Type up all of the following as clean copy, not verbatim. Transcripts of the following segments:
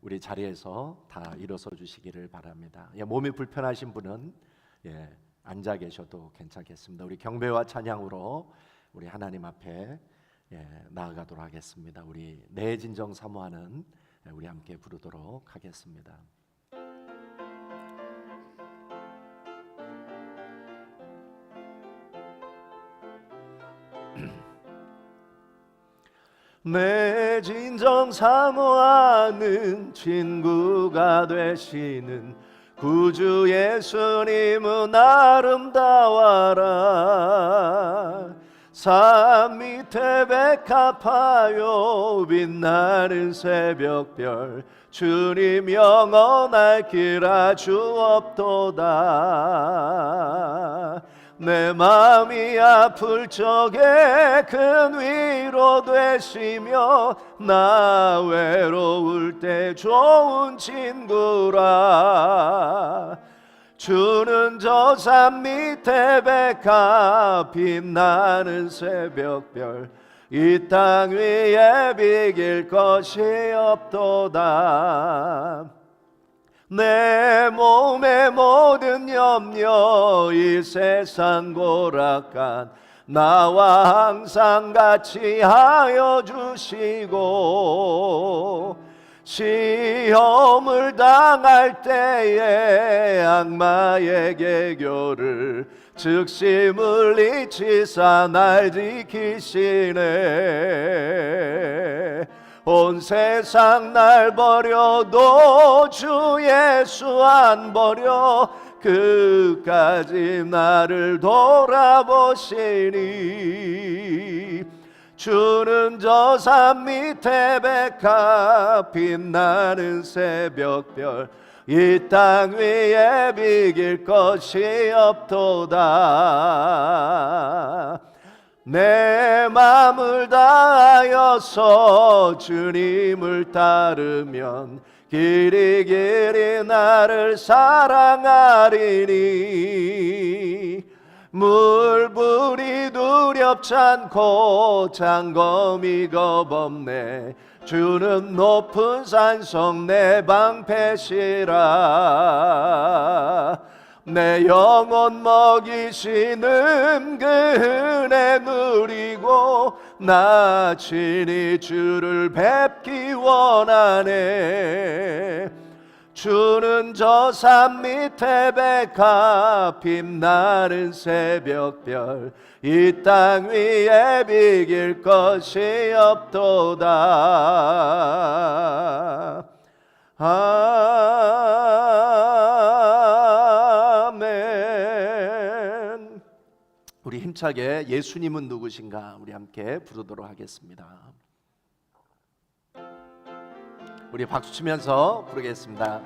우리 자리에서 다 일어서 주시기를 바랍니다. 몸이 불편하신 분은 앉아 계셔도 괜찮겠습니다. 우리 경배와 찬양으로 우리 하나님 앞에 나아가도록 하겠습니다. 우리 내 진정 사모하는 우리 함께 부르도록 하겠습니다. 내 진정 사모하는 친구가 되시는 구주 예수님은 아름다워라. 산 밑에 백합하여 빛나는 새벽별 주님 영원할 길 아주 없도다. 내 마음이 아플 적에 큰 위로 되시며 나 외로울 때 좋은 친구라. 주는 저 산 밑에 백합 빛나는 새벽별 이 땅 위에 비길 것이 없도다. 내 몸의 모든 염려 이 세상 고락한 나와 항상 같이 하여 주시고 시험을 당할 때에 악마의 계교를 즉시 물리치사 날 지키시네. 온 세상 날 버려도 주 예수 안 버려 끝까지 나를 돌아보시니. 주는 저 산 밑에 백합 빛나는 새벽별 이 땅 위에 비길 것이 없도다. 내 맘을 다하여서 주님을 따르면 길이 길이 나를 사랑하리니. 물불이 두렵지 않고 장검이 겁없네. 주는 높은 산성 내 방패시라. 내 영혼 먹이시는 그 은혜 누리고 나 친히 주를 뵙기 원하네. 주는 저 산 밑에 백합 빛나는 새벽별 이 땅 위에 비길 것이 없도다. 아멘. 우리 힘차게 예수님은 누구신가 우리 함께 부르도록 하겠습니다. 우리 박수 치면서 부르겠습니다.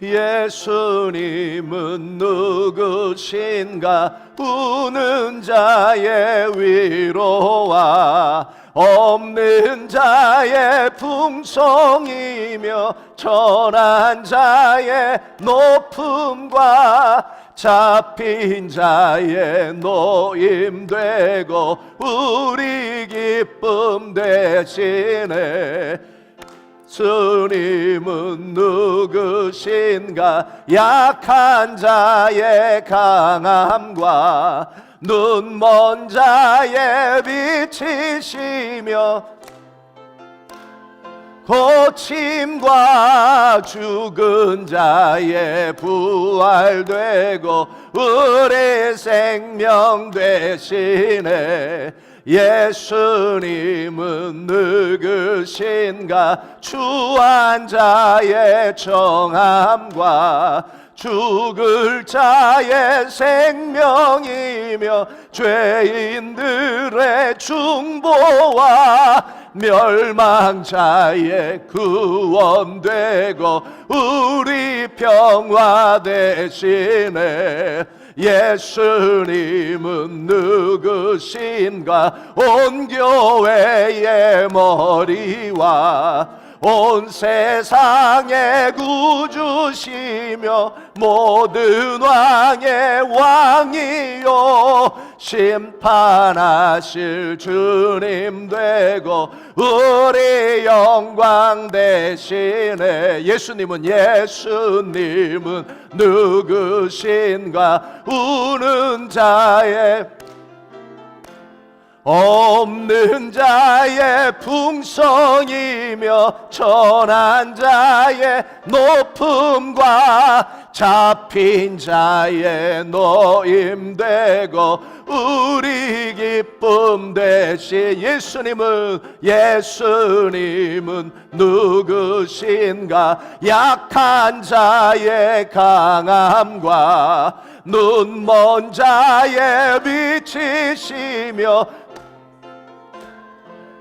예수님은 누구신가 우는 자의 위로와 없는 자의 풍성이며 천한 자의 높음과 잡힌 자의 노임되고 우리 기쁨 되시네. 주님은 누구신가 약한 자의 강함과 눈먼 자의 빛이시며 고침과 죽은 자의 부활되고 우리 생명 되시네. 예수님은 누구신가 추한 자의 정함과 죽을 자의 생명이며 죄인들의 중보와 멸망자의 구원되고 우리 평화 되시네. 예수님은 누구신가 온 교회의 머리와 온 세상의 구주시며 모든 왕의 왕이요 심판하실 주님 되고 우리 영광 대신에 예수님은 누구신가? 우는 자의 없는 자의 풍성이며 천한 자의 높음과 잡힌 자의 노임되고 우리 기쁨 대신 예수님은 누구신가? 약한 자의 강함과 눈먼 자의 빛이시며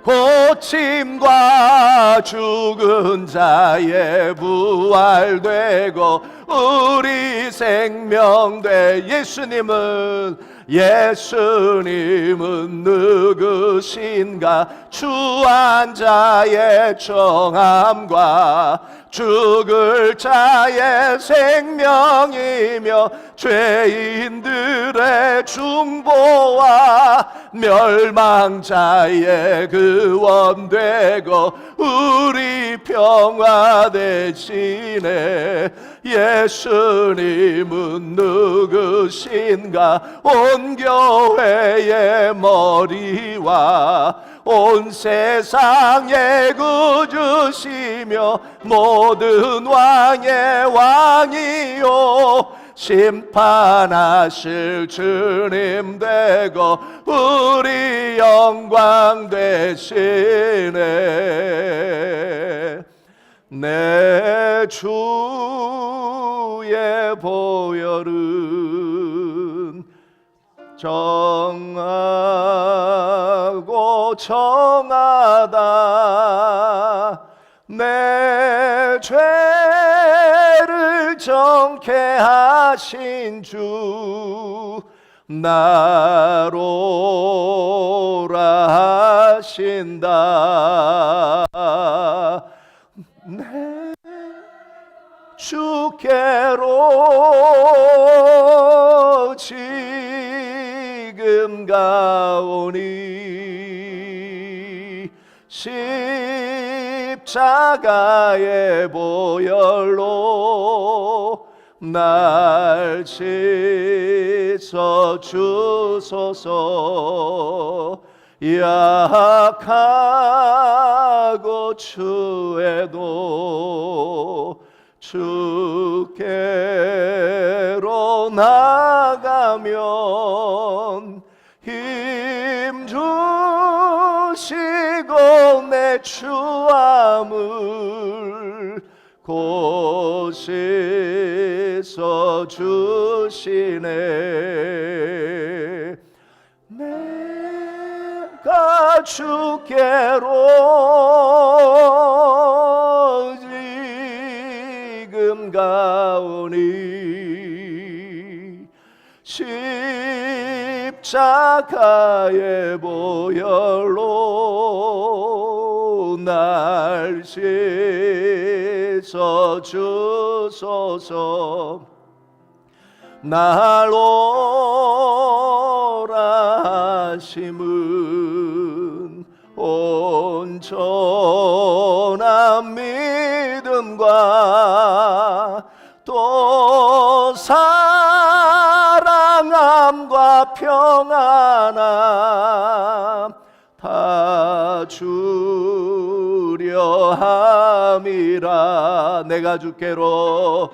고침과 죽은 자의 부활되고 우리 생명되 예수님은 누구신가? 추한 자의 정함과 죽을 자의 생명이며 죄인들의 중보와 멸망자의 구원되고 우리 평화 대신에 예수님은 누구신가? 온 교회의 머리와 온 세상의 구주시며 모든 왕의 왕이요 심판하실 주님 되고 우리 영광 되시네. 내 주의 보혈은 정하고 정하다. 내 죄를 정케 하신 주 나로라 하신다. 내 주께로 지금 가오니 십자가의 보혈로 날 씻어 주소서. 약하고 추해도 주께로 나가면 힘 주시고 내 추함을 곧 씻어 주시네. 내가 주께로 지금 가오니 십자가의 보혈로 날 씻어 주소서. 날 오라 하심은 온전한 믿음과 또 사랑함과 평안함 다 주려 함이라. 내가 주께로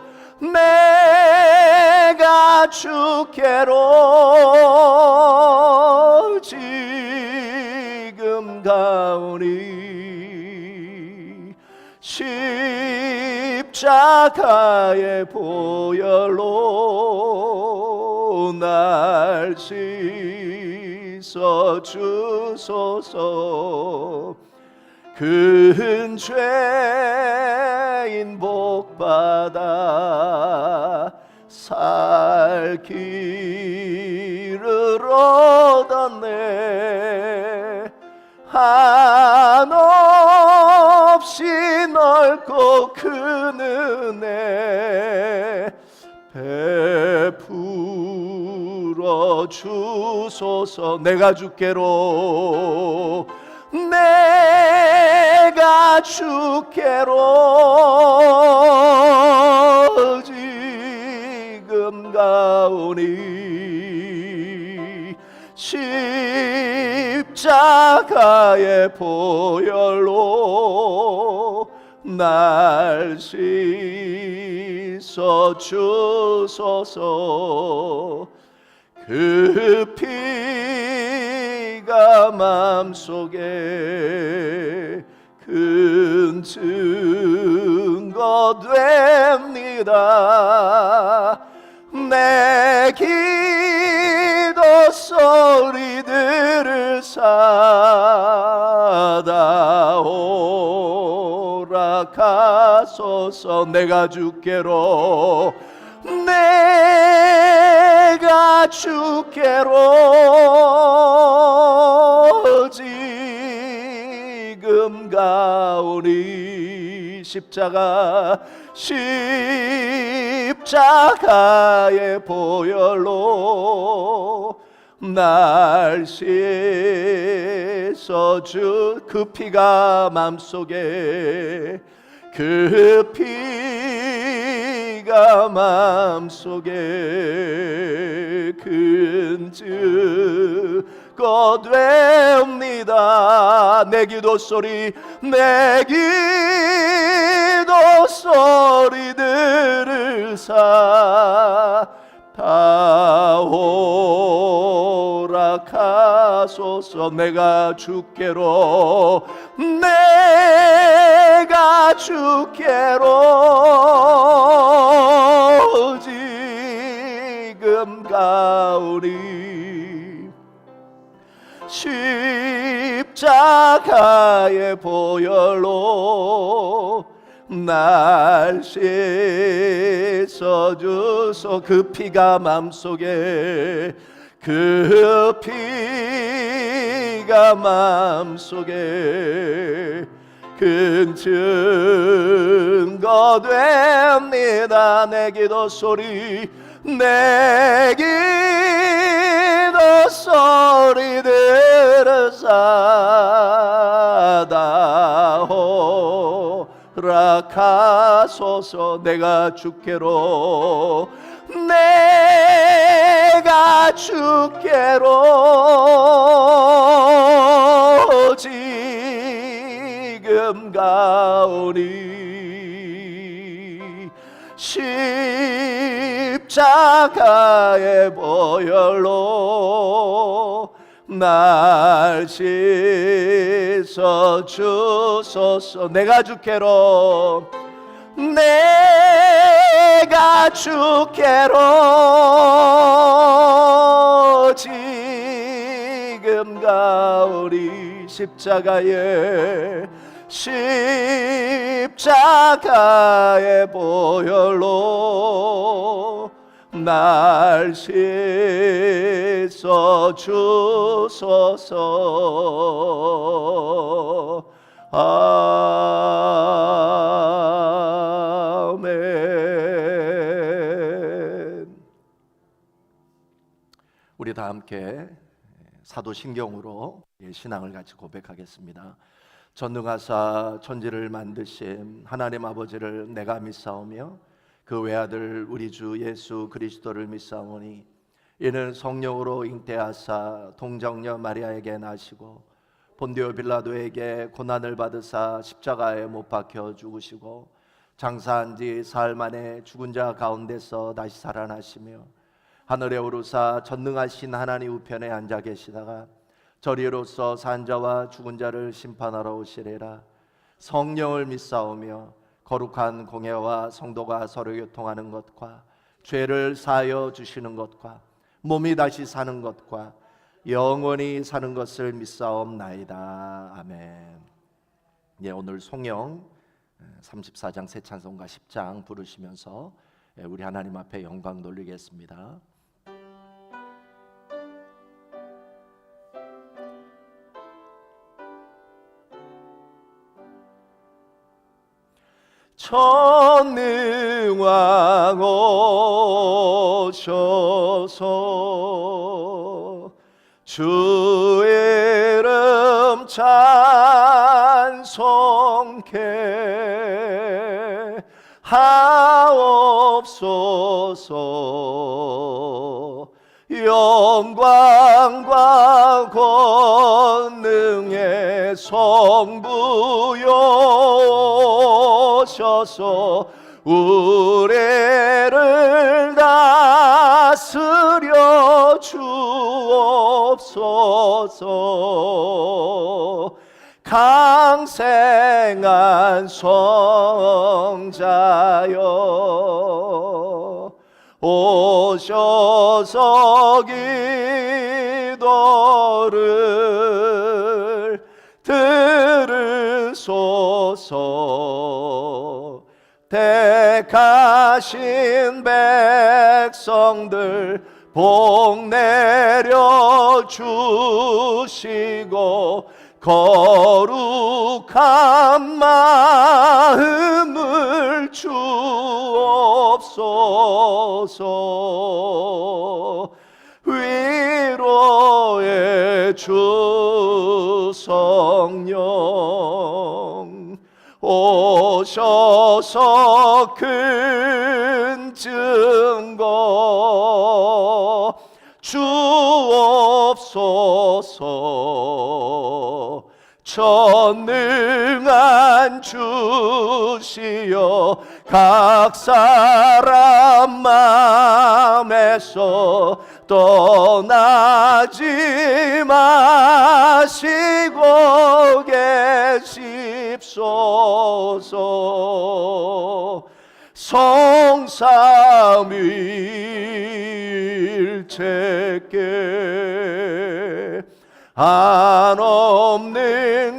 지금 가오니 십자가의 보혈로 날 씻어 주소서. 큰 죄인 복받아 살 길을 얻었네. 한없이 넓고 큰 은혜 베풀어 주소서. 내가 주께로 내가 주께로 지금 가오니 십자가의 보혈로 날 씻어 주소서. 그 피가 맘속에 큰 증거 됩니다. 내 기도 소리들을 사다오라 가소서. 내가 주께로 내가 주께로 지금 가오니 십자가의 보혈로 날 씻어 주. 그 피가 맘속에 그 피가 맘속에 큰 증거 됩니다. 내 기도 소리 내 기도 소리들을 사다오라 가소서. 내가 주께로 내가 주께로 지금 가오니 십자가의 보혈로 날 씻어 주소. 그 피가 맘속에 그 피가 맘속에 큰 증거 됩니다. 내 기도 소리 내 기도 소리들을 사다오라 가소서. 내가 주께로 내가 주께로 지금 가오니 십자가의 보혈로 날 씻어 주소서. 내가 주께로 내가 주께로 지금 가오리 십자가의 보혈로 날 씻어 주소서. 아멘. 우리 다 함께 사도신경으로 신앙을 같이 고백하겠습니다. 전능하사 천지를 만드신 하나님 아버지를 내가 믿사오며 그 외아들 우리 주 예수 그리스도를 믿사오니 이는 성령으로 잉태하사 동정녀 마리아에게 나시고 본디오 빌라도에게 고난을 받으사 십자가에 못 박혀 죽으시고 장사한 지 사흘 만에 죽은 자 가운데서 다시 살아나시며 하늘에 오르사 전능하신 하나님 우편에 앉아 계시다가 저리로서 산 자와 죽은 자를 심판하러 오시리라. 성령을 믿사오며 거룩한 공예와 성도가 서로 교통하는 것과 죄를 사하여 주시는 것과 몸이 다시 사는 것과 영원히 사는 것을 믿사옵나이다. 아멘. 예, 오늘 송영 34장 새 찬송가 10장 부르시면서 우리 하나님 앞에 영광 돌리겠습니다. 전능왕 오셔서 주의 이름 찬송케 하옵소서. 영광과 권능의 성부여 오셔서 우리를 다스려 주옵소서. 강생한 성자여 오셔서 기도를 들으소서. 택하신 백성들 복 내려 주시고 거룩한 마음을 주옵소서. 위로의 주 성령 오셔서 큰 증거 주옵소서. 전능한 주시여 각 사람 마음에서 떠나지 마시고 계십소서. 성삼위일체께 한없는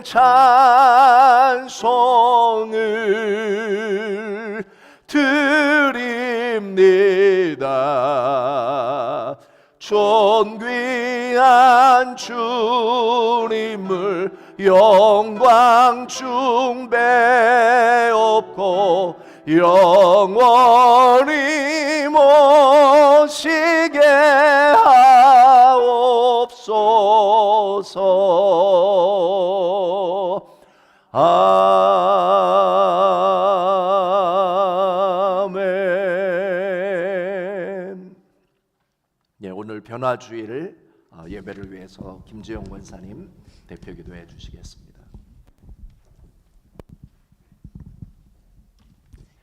찬송을 드립니다. 존귀한 주님을 영광 중배옵고 영원히 모시게 하옵소서. 아멘. 예, 오늘 변화주일 예배를 위해서 김지영 권사님 대표 기도해 주시겠습니다.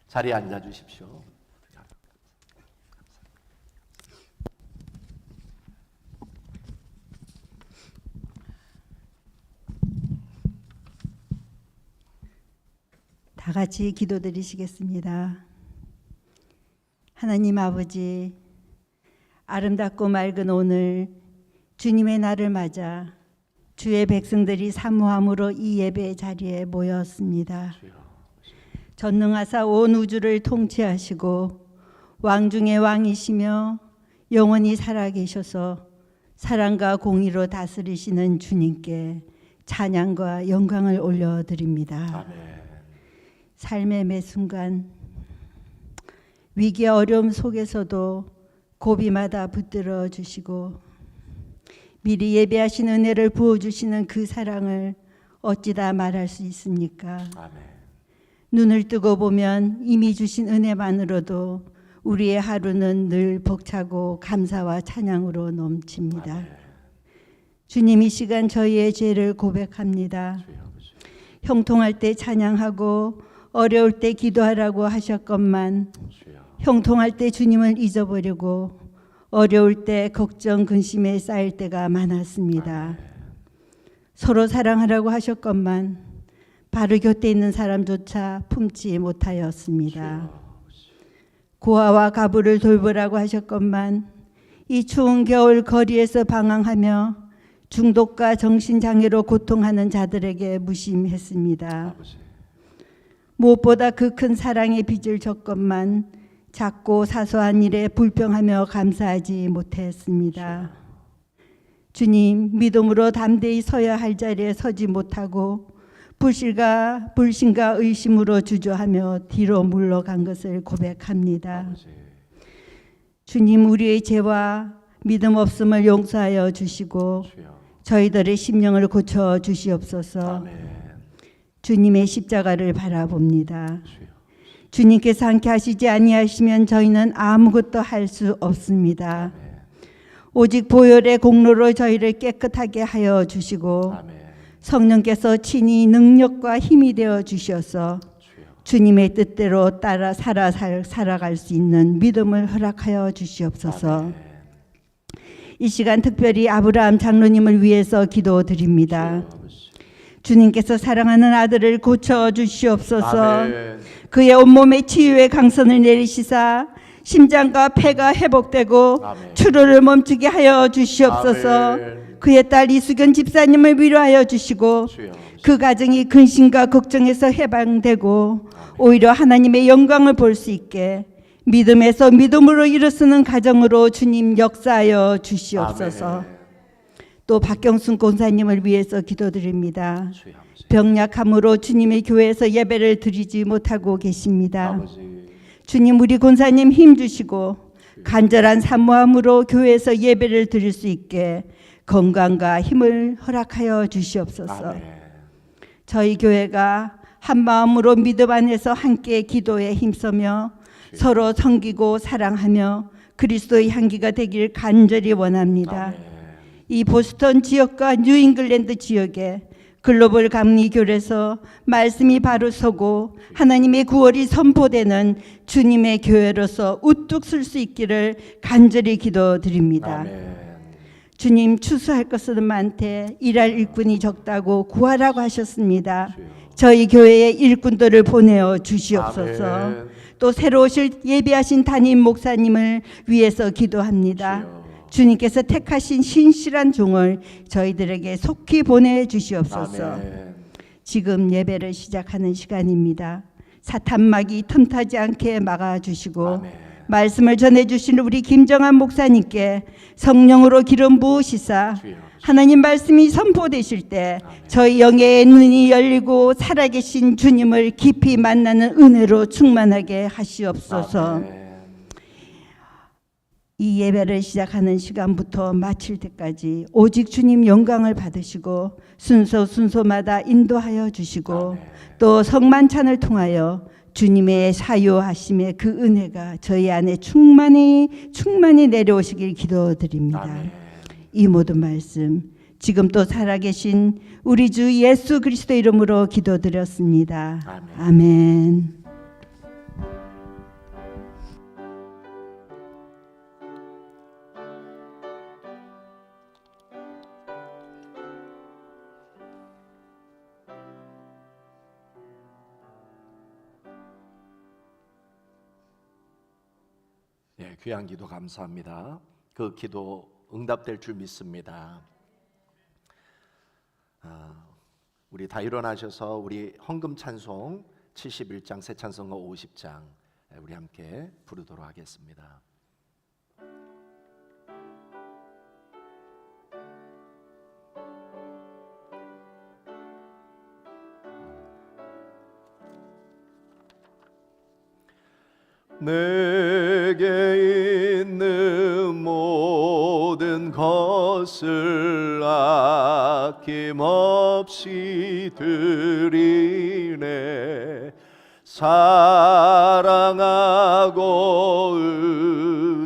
자리에 앉아 주십시오. 다 같이 기도드리시겠습니다. 하나님 아버지, 아름답고 맑은 오늘 주님의 날을 맞아 주의 백성들이 사모함으로 이 예배 자리에 모였습니다. 전능하사 온 우주를 통치하시고 왕 중의 왕이시며 영원히 살아계셔서 사랑과 공의로 다스리시는 주님께 찬양과 영광을 올려드립니다. 아멘. 삶의 매 순간 위기와 어려움 속에서도 고비마다 붙들어 주시고 미리 예배하신 은혜를 부어주시는 그 사랑을 어찌다 말할 수 있습니까? 아멘. 눈을 뜨고 보면 이미 주신 은혜만으로도 우리의 하루는 늘 벅차고 감사와 찬양으로 넘칩니다. 아멘. 주님, 이 시간 저희의 죄를 고백합니다. 형통할 때 찬양하고 어려울 때 기도하라고 하셨건만 형통할 때 주님을 잊어버리고 어려울 때 걱정 근심에 쌓일 때가 많았습니다. 서로 사랑하라고 하셨건만 바로 곁에 있는 사람조차 품지 못하였습니다. 고아와 가부를 돌보라고 하셨건만 이 추운 겨울 거리에서 방황하며 중독과 정신장애로 고통하는 자들에게 무심했습니다. 무엇보다 그 큰 사랑의 빚을 졌건만 작고 사소한 일에 불평하며 감사하지 못했습니다. 주님, 믿음으로 담대히 서야 할 자리에 서지 못하고 불신과 의심으로 주저하며 뒤로 물러간 것을 고백합니다. 아버지. 주님, 우리의 죄와 믿음 없음을 용서하여 주시고 주여. 저희들의 심령을 고쳐 주시옵소서. 아멘. 주님의 십자가를 바라봅니다. 주여. 주님께서 함께 하시지 아니하시면 저희는 아무것도 할 수 없습니다. 아멘. 오직 보혈의 공로로 저희를 깨끗하게 하여 주시고 아멘. 성령께서 친히 능력과 힘이 되어 주셔서 주여. 주님의 뜻대로 따라 살아갈 수 있는 믿음을 허락하여 주시옵소서. 아멘. 이 시간 특별히 아브라함 장로님을 위해서 기도드립니다. 주여, 아버지. 주님께서 사랑하는 아들을 고쳐 주시옵소서. 아멘. 그의 온몸에 치유의 강선을 내리시사 심장과 폐가 회복되고 아멘. 출혈을 멈추게 하여 주시옵소서. 아멘. 그의 딸 이수견 집사님을 위로하여 주시고 주여. 그 가정이 근심과 걱정에서 해방되고 오히려 하나님의 영광을 볼 수 있게 믿음에서 믿음으로 일어서는 가정으로 주님 역사하여 주시옵소서. 아멘. 또 박경순 권사님을 위해서 기도드립니다. 주여, 아버지. 병약함으로 주님의 교회에서 예배를 드리지 못하고 계십니다. 아버지. 주님, 우리 권사님 힘 주시고 간절한 사모함으로 교회에서 예배를 드릴 수 있게 건강과 힘을 허락하여 주시옵소서. 아멘. 저희 교회가 한 마음으로 믿음 안에서 함께 기도에 힘써며 서로 섬기고 사랑하며 그리스도의 향기가 되길 간절히 원합니다. 아멘. 이 보스턴 지역과 뉴잉글랜드 지역에 글로벌 감리교회에서 말씀이 바로 서고 하나님의 구원이 선포되는 주님의 교회로서 우뚝 설 수 있기를 간절히 기도드립니다. 아멘. 주님, 추수할 것은 많되 일할 일꾼이 적다고 구하라고 하셨습니다. 주여. 저희 교회에 일꾼들을 보내어 주시옵소서. 아멘. 또 새로 오실 예비하신 담임 목사님을 위해서 기도합니다. 주여. 주님께서 택하신 신실한 종을 저희들에게 속히 보내주시옵소서. 아멘. 지금 예배를 시작하는 시간입니다. 사탄막이 틈타지 않게 막아주시고 아멘. 말씀을 전해주시는 우리 김정한 목사님께 성령으로 기름 부으시사 주여. 하나님 말씀이 선포되실 때 아멘. 저희 영의 눈이 열리고 살아계신 주님을 깊이 만나는 은혜로 충만하게 하시옵소서. 아멘. 이 예배를 시작하는 시간부터 마칠 때까지 오직 주님 영광을 받으시고 순서마다 인도하여 주시고 아멘. 또 성만찬을 통하여 주님의 사유하심의 그 은혜가 저희 안에 충만히 내려오시길 기도드립니다. 아멘. 이 모든 말씀 지금 또 살아계신 우리 주 예수 그리스도 이름으로 기도드렸습니다. 아멘. 아멘. 예, 귀한 기도 감사합니다. 그 기도 응답될 줄 믿습니다. 우리 다 일어나셔서 우리 헌금 찬송 71장 새 찬송가 50장 우리 함께 부르도록 하겠습니다. 내게 있는 모든 것을 아낌없이 드리네. 사랑하고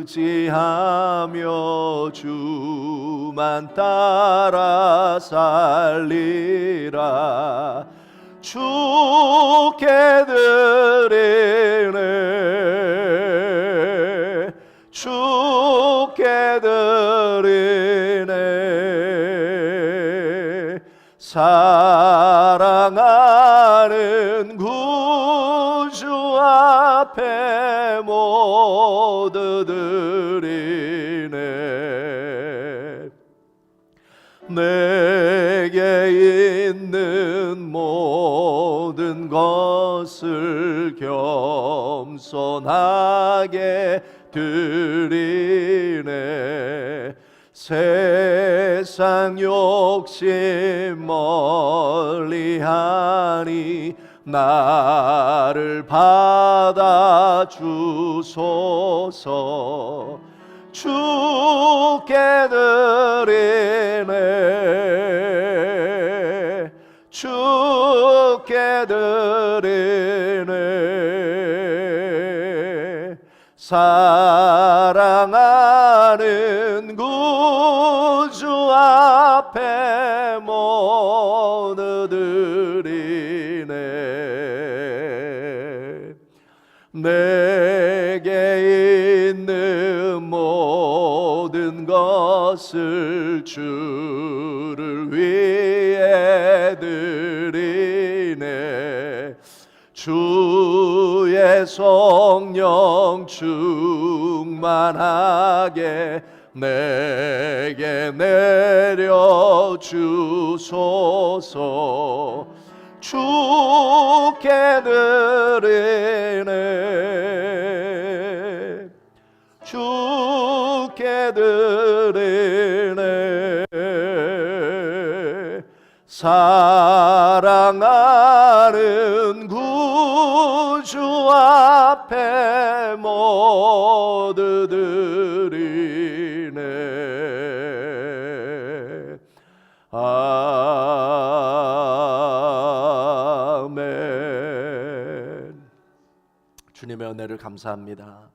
의지하며 주만 따라 살리라. 주께 드리네. 주께 드리네. 사랑하는 구주 앞에 모두 드리네. 내게 있는 모든 것을 겸손하게 드리네. 세상 세상 욕심 멀리하니 나를 받아주소서. 주께 드리네, 주께 드리네. 사랑하는 구주 앞에 모두 드리네. 내게 있는 모든 것을 주를 위해 드리네. 주의 성령 충만하게 내게 내려주소서. 주께 드리네, 주께 드리네. 사랑하는 구주 앞에 모두 드리네. 아멘. 주님의 은혜를 감사합니다.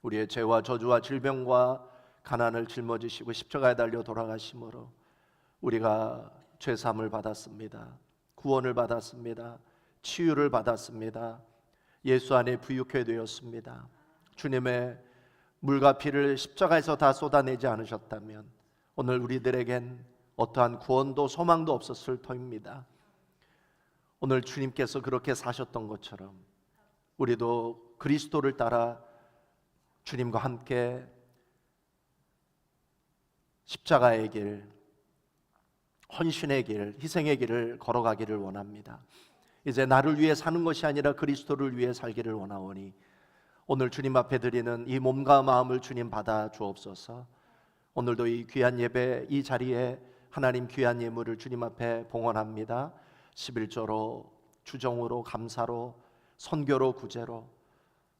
우리의 죄와 저주와 질병과 가난을 짊어지시고 십자가에 달려 돌아가심으로 우리가 죄사함을 받았습니다. 구원을 받았습니다. 치유를 받았습니다. 예수 안에 부유케 되었습니다. 주님의 물과 피를 십자가에서 다 쏟아내지 않으셨다면 오늘 우리들에겐 어떠한 구원도 소망도 없었을 터입니다. 오늘 주님께서 그렇게 사셨던 것처럼 우리도 그리스도를 따라 주님과 함께 십자가의 길, 헌신의 길, 희생의 길을 걸어가기를 원합니다. 이제 나를 위해 사는 것이 아니라 그리스도를 위해 살기를 원하오니 오늘 주님 앞에 드리는 이 몸과 마음을 주님 받아 주옵소서. 오늘도 이 귀한 예배, 이 자리에 하나님 귀한 예물을 주님 앞에 봉헌합니다. 11조로, 주정으로, 감사로, 선교로, 구제로,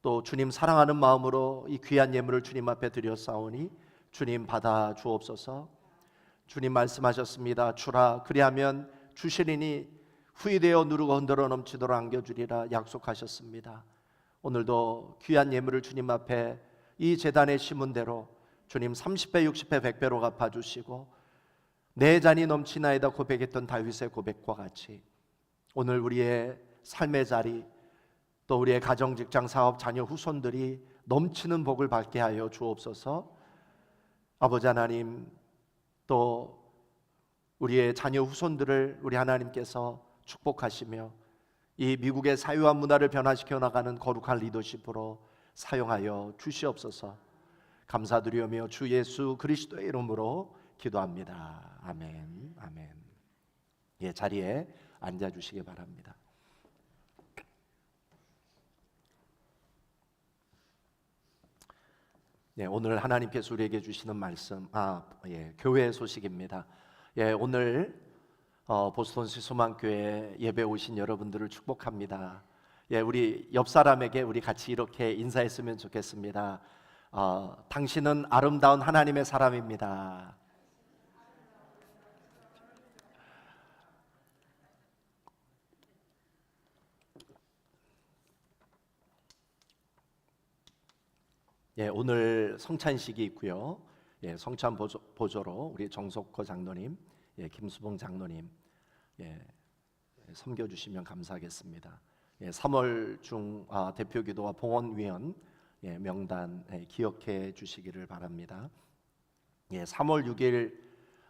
또 주님 사랑하는 마음으로 이 귀한 예물을 주님 앞에 드렸사오니 주님 받아 주옵소서. 주님 말씀하셨습니다. 주라, 그리하면 주시리니 후이되어 누르고 흔들어 넘치도록 안겨주리라 약속하셨습니다. 오늘도 귀한 예물을 주님 앞에 이 제단에 심은 대로 주님 30배, 60배, 100배로 갚아주시고 내 잔이 넘치나이다 고백했던 다윗의 고백과 같이 오늘 우리의 삶의 자리, 또 우리의 가정, 직장, 사업, 자녀, 후손들이 넘치는 복을 받게 하여 주옵소서. 아버지 하나님, 또 우리의 자녀 후손들을 우리 하나님께서 축복하시며 이 미국의 사회와 문화를 변화시켜 나가는 거룩한 리더십으로 사용하여 주시옵소서. 감사드리오며 주 예수 그리스도의 이름으로 기도합니다. 아멘. 아멘. 예, 자리에 앉아 주시기 바랍니다. 예, 오늘 하나님께서 우리에게 주시는 말씀, 교회 소식입니다. 예, 오늘 보스턴 시소망교회 예배 오신 여러분들을 축복합니다. 예, 우리 옆 사람에게 우리 같이 이렇게 인사했으면 좋겠습니다. 당신은 아름다운 하나님의 사람입니다. 예, 오늘 성찬식이 있고요. 예, 성찬 보조로 우리 정석호 장로님, 예, 김수봉 장로님, 예, 섬겨 주시면 감사하겠습니다. 예, 3월 중 대표기도와 봉헌위원 명단 기억해 주시기를 바랍니다. 예, 3월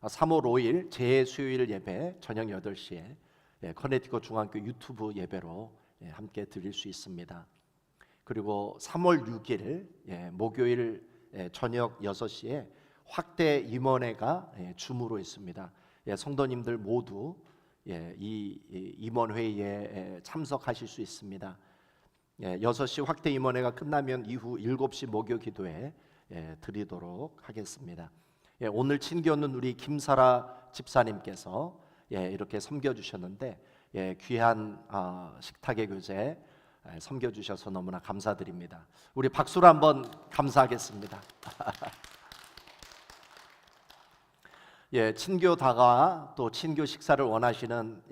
5일 재수요일 예배 저녁 8시에 커네티컷 중앙교 유튜브 예배로 함께 드릴 수 있습니다. 그리고 3월 6일 목요일 저녁 6시에 확대 임원회가 줌으로 있습니다. 성도님들 모두 이 임원회의에 참석하실 수 있습니다. 6시 확대 임원회가 끝나면 이후 7시 목요 기도에 드리도록 하겠습니다. 오늘 친교는 우리 김사라 집사님께서 이렇게 섬겨주셨는데 귀한 식탁의 교제 섬겨주셔서 너무나 감사드립니다. 우리 박수로 한번 감사하겠습니다. 친교 다가 또 친교 식사를 원하시는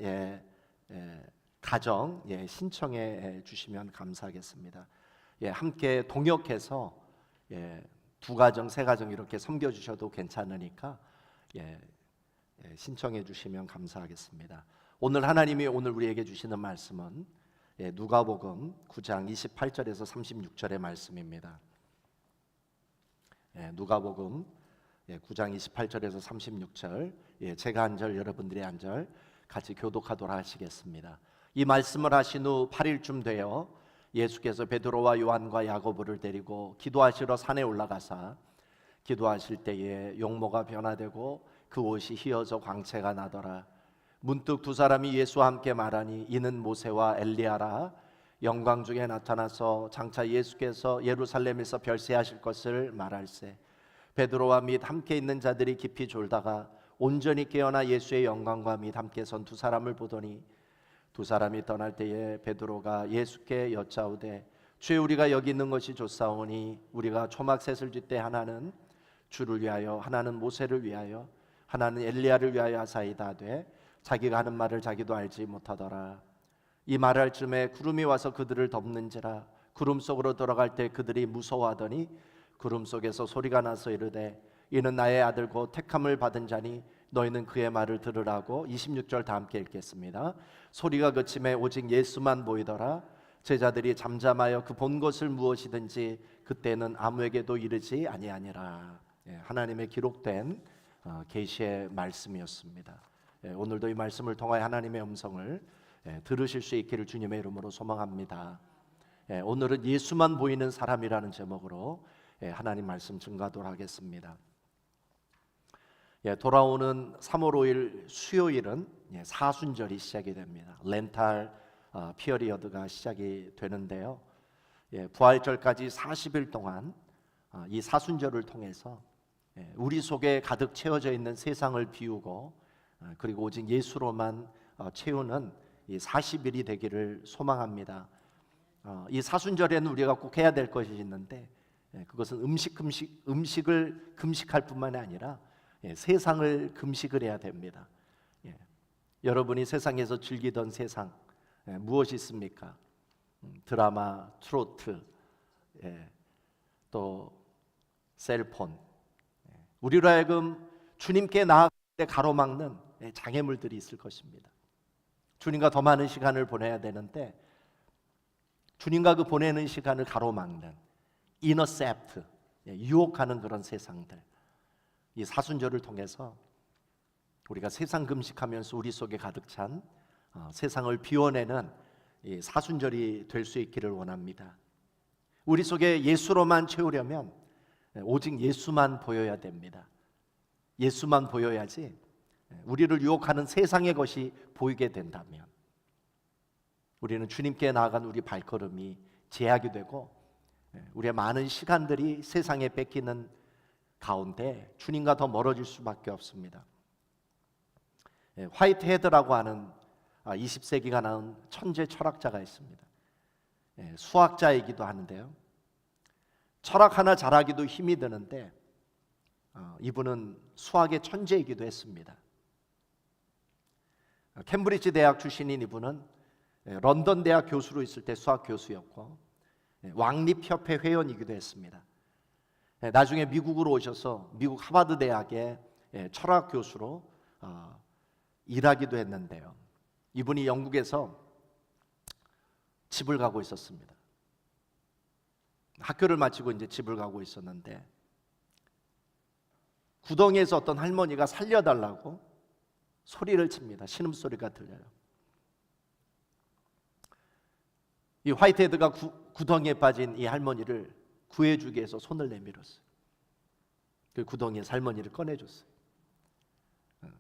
가정 신청해 주시면 감사하겠습니다. 함께 동역해서 2가정, 3가정 이렇게 섬겨주셔도 괜찮으니까 신청해 주시면 감사하겠습니다. 오늘 하나님이 오늘 우리에게 주시는 말씀은 누가복음 9장 28절에서 36절의 말씀입니다. 누가복음 9장 28절에서 36절, 제가 한 절, 여러분들이 한 절 같이 교독하도록 하시겠습니다. 이 말씀을 하신 후 8일쯤 되어 예수께서 베드로와 요한과 야고보를 데리고 기도하시러 산에 올라가사 기도하실 때에 용모가 변화되고 그 옷이 휘어져 광채가 나더라. 문득 2 사람이 예수와 함께 말하니 이는 모세와 엘리야라. 영광 중에 나타나서 장차 예수께서 예루살렘에서 별세하실 것을 말할세. 베드로와 및 함께 있는 자들이 깊이 졸다가 온전히 깨어나 예수의 영광과 및 함께 선 2 사람을 보더니 2 사람이 떠날 때에 베드로가 예수께 여짜오되 주여, 우리가 여기 있는 것이 좋사오니 우리가 초막셋을 짓되 하나는 주를 위하여 하나는 모세를 위하여 하나는 엘리야를 위하여 하사이다 하되 자기가 하는 말을 자기도 알지 못하더라. 이 말할 즈음에 구름이 와서 그들을 덮는지라. 구름 속으로 들어갈 때 그들이 무서워하더니 구름 속에서 소리가 나서 이르되 이는 나의 아들 곧 택함을 받은 자니 너희는 그의 말을 들으라고. 26절 다 함께 읽겠습니다. 소리가 그침에 오직 예수만 보이더라. 제자들이 잠잠하여 그 본 것을 무엇이든지 그때는 아무에게도 이르지 아니하니라. 하나님의 기록된 계시의 말씀이었습니다. 오늘도 이 말씀을 통하여 하나님의 음성을 들으실 수 있기를 주님의 이름으로 소망합니다. 오늘은 예수만 보이는 사람이라는 제목으로 하나님 말씀 증거하도록 하겠습니다. 돌아오는 3월 5일 수요일은 사순절이 시작이 됩니다. 렌탈 피어리어드가 시작이 되는데요. 부활절까지 40일 동안 이 사순절을 통해서 우리 속에 가득 채워져 있는 세상을 비우고 그리고 오직 예수로만 채우는 이 40일이 되기를 소망합니다. 이 사순절에는 우리가 꼭 해야 될 것이 있는데 그것은 음식을 금식할 뿐만이 아니라 세상을 금식을 해야 됩니다. 여러분이 세상에서 즐기던 세상 무엇이 있습니까? 드라마, 트로트, 또 셀폰, 우리로 하여금 주님께 나아갈 때 가로막는 장애물들이 있을 것입니다. 주님과 더 많은 시간을 보내야 되는데 주님과 그 보내는 시간을 가로막는 인터셉트, 유혹하는 그런 세상들, 이 사순절을 통해서 우리가 세상 금식하면서 우리 속에 가득 찬 세상을 비워내는 이 사순절이 될 수 있기를 원합니다. 우리 속에 예수로만 채우려면 오직 예수만 보여야 됩니다. 예수만 보여야지 우리를 유혹하는 세상의 것이 보이게 된다면 우리는 주님께 나아간 우리 발걸음이 제약이 되고 우리의 많은 시간들이 세상에 뺏기는 가운데 주님과 더 멀어질 수밖에 없습니다. 화이트헤드라고 하는 20세기가 낳은 천재 철학자가 있습니다. 수학자이기도 하는데요. 철학 하나 잘하기도 힘이 드는데 이분은 수학의 천재이기도 했습니다. 캠브리지 대학 출신인 이분은 런던 대학 교수로 있을 때 수학 교수였고 왕립협회 회원이기도 했습니다. 나중에 미국으로 오셔서 미국 하버드 대학의 철학 교수로 일하기도 했는데요. 이분이 영국에서 집을 가고 있었습니다. 학교를 마치고 이제 집을 가고 있었는데 구덩이에서 어떤 할머니가 살려달라고 소리를 칩니다. 신음소리가 들려요. 이 화이트헤드가 구덩이에 빠진 이 할머니를 구해주기 위해서 손을 내밀었어요. 그 구덩이에서 할머니를 꺼내줬어요.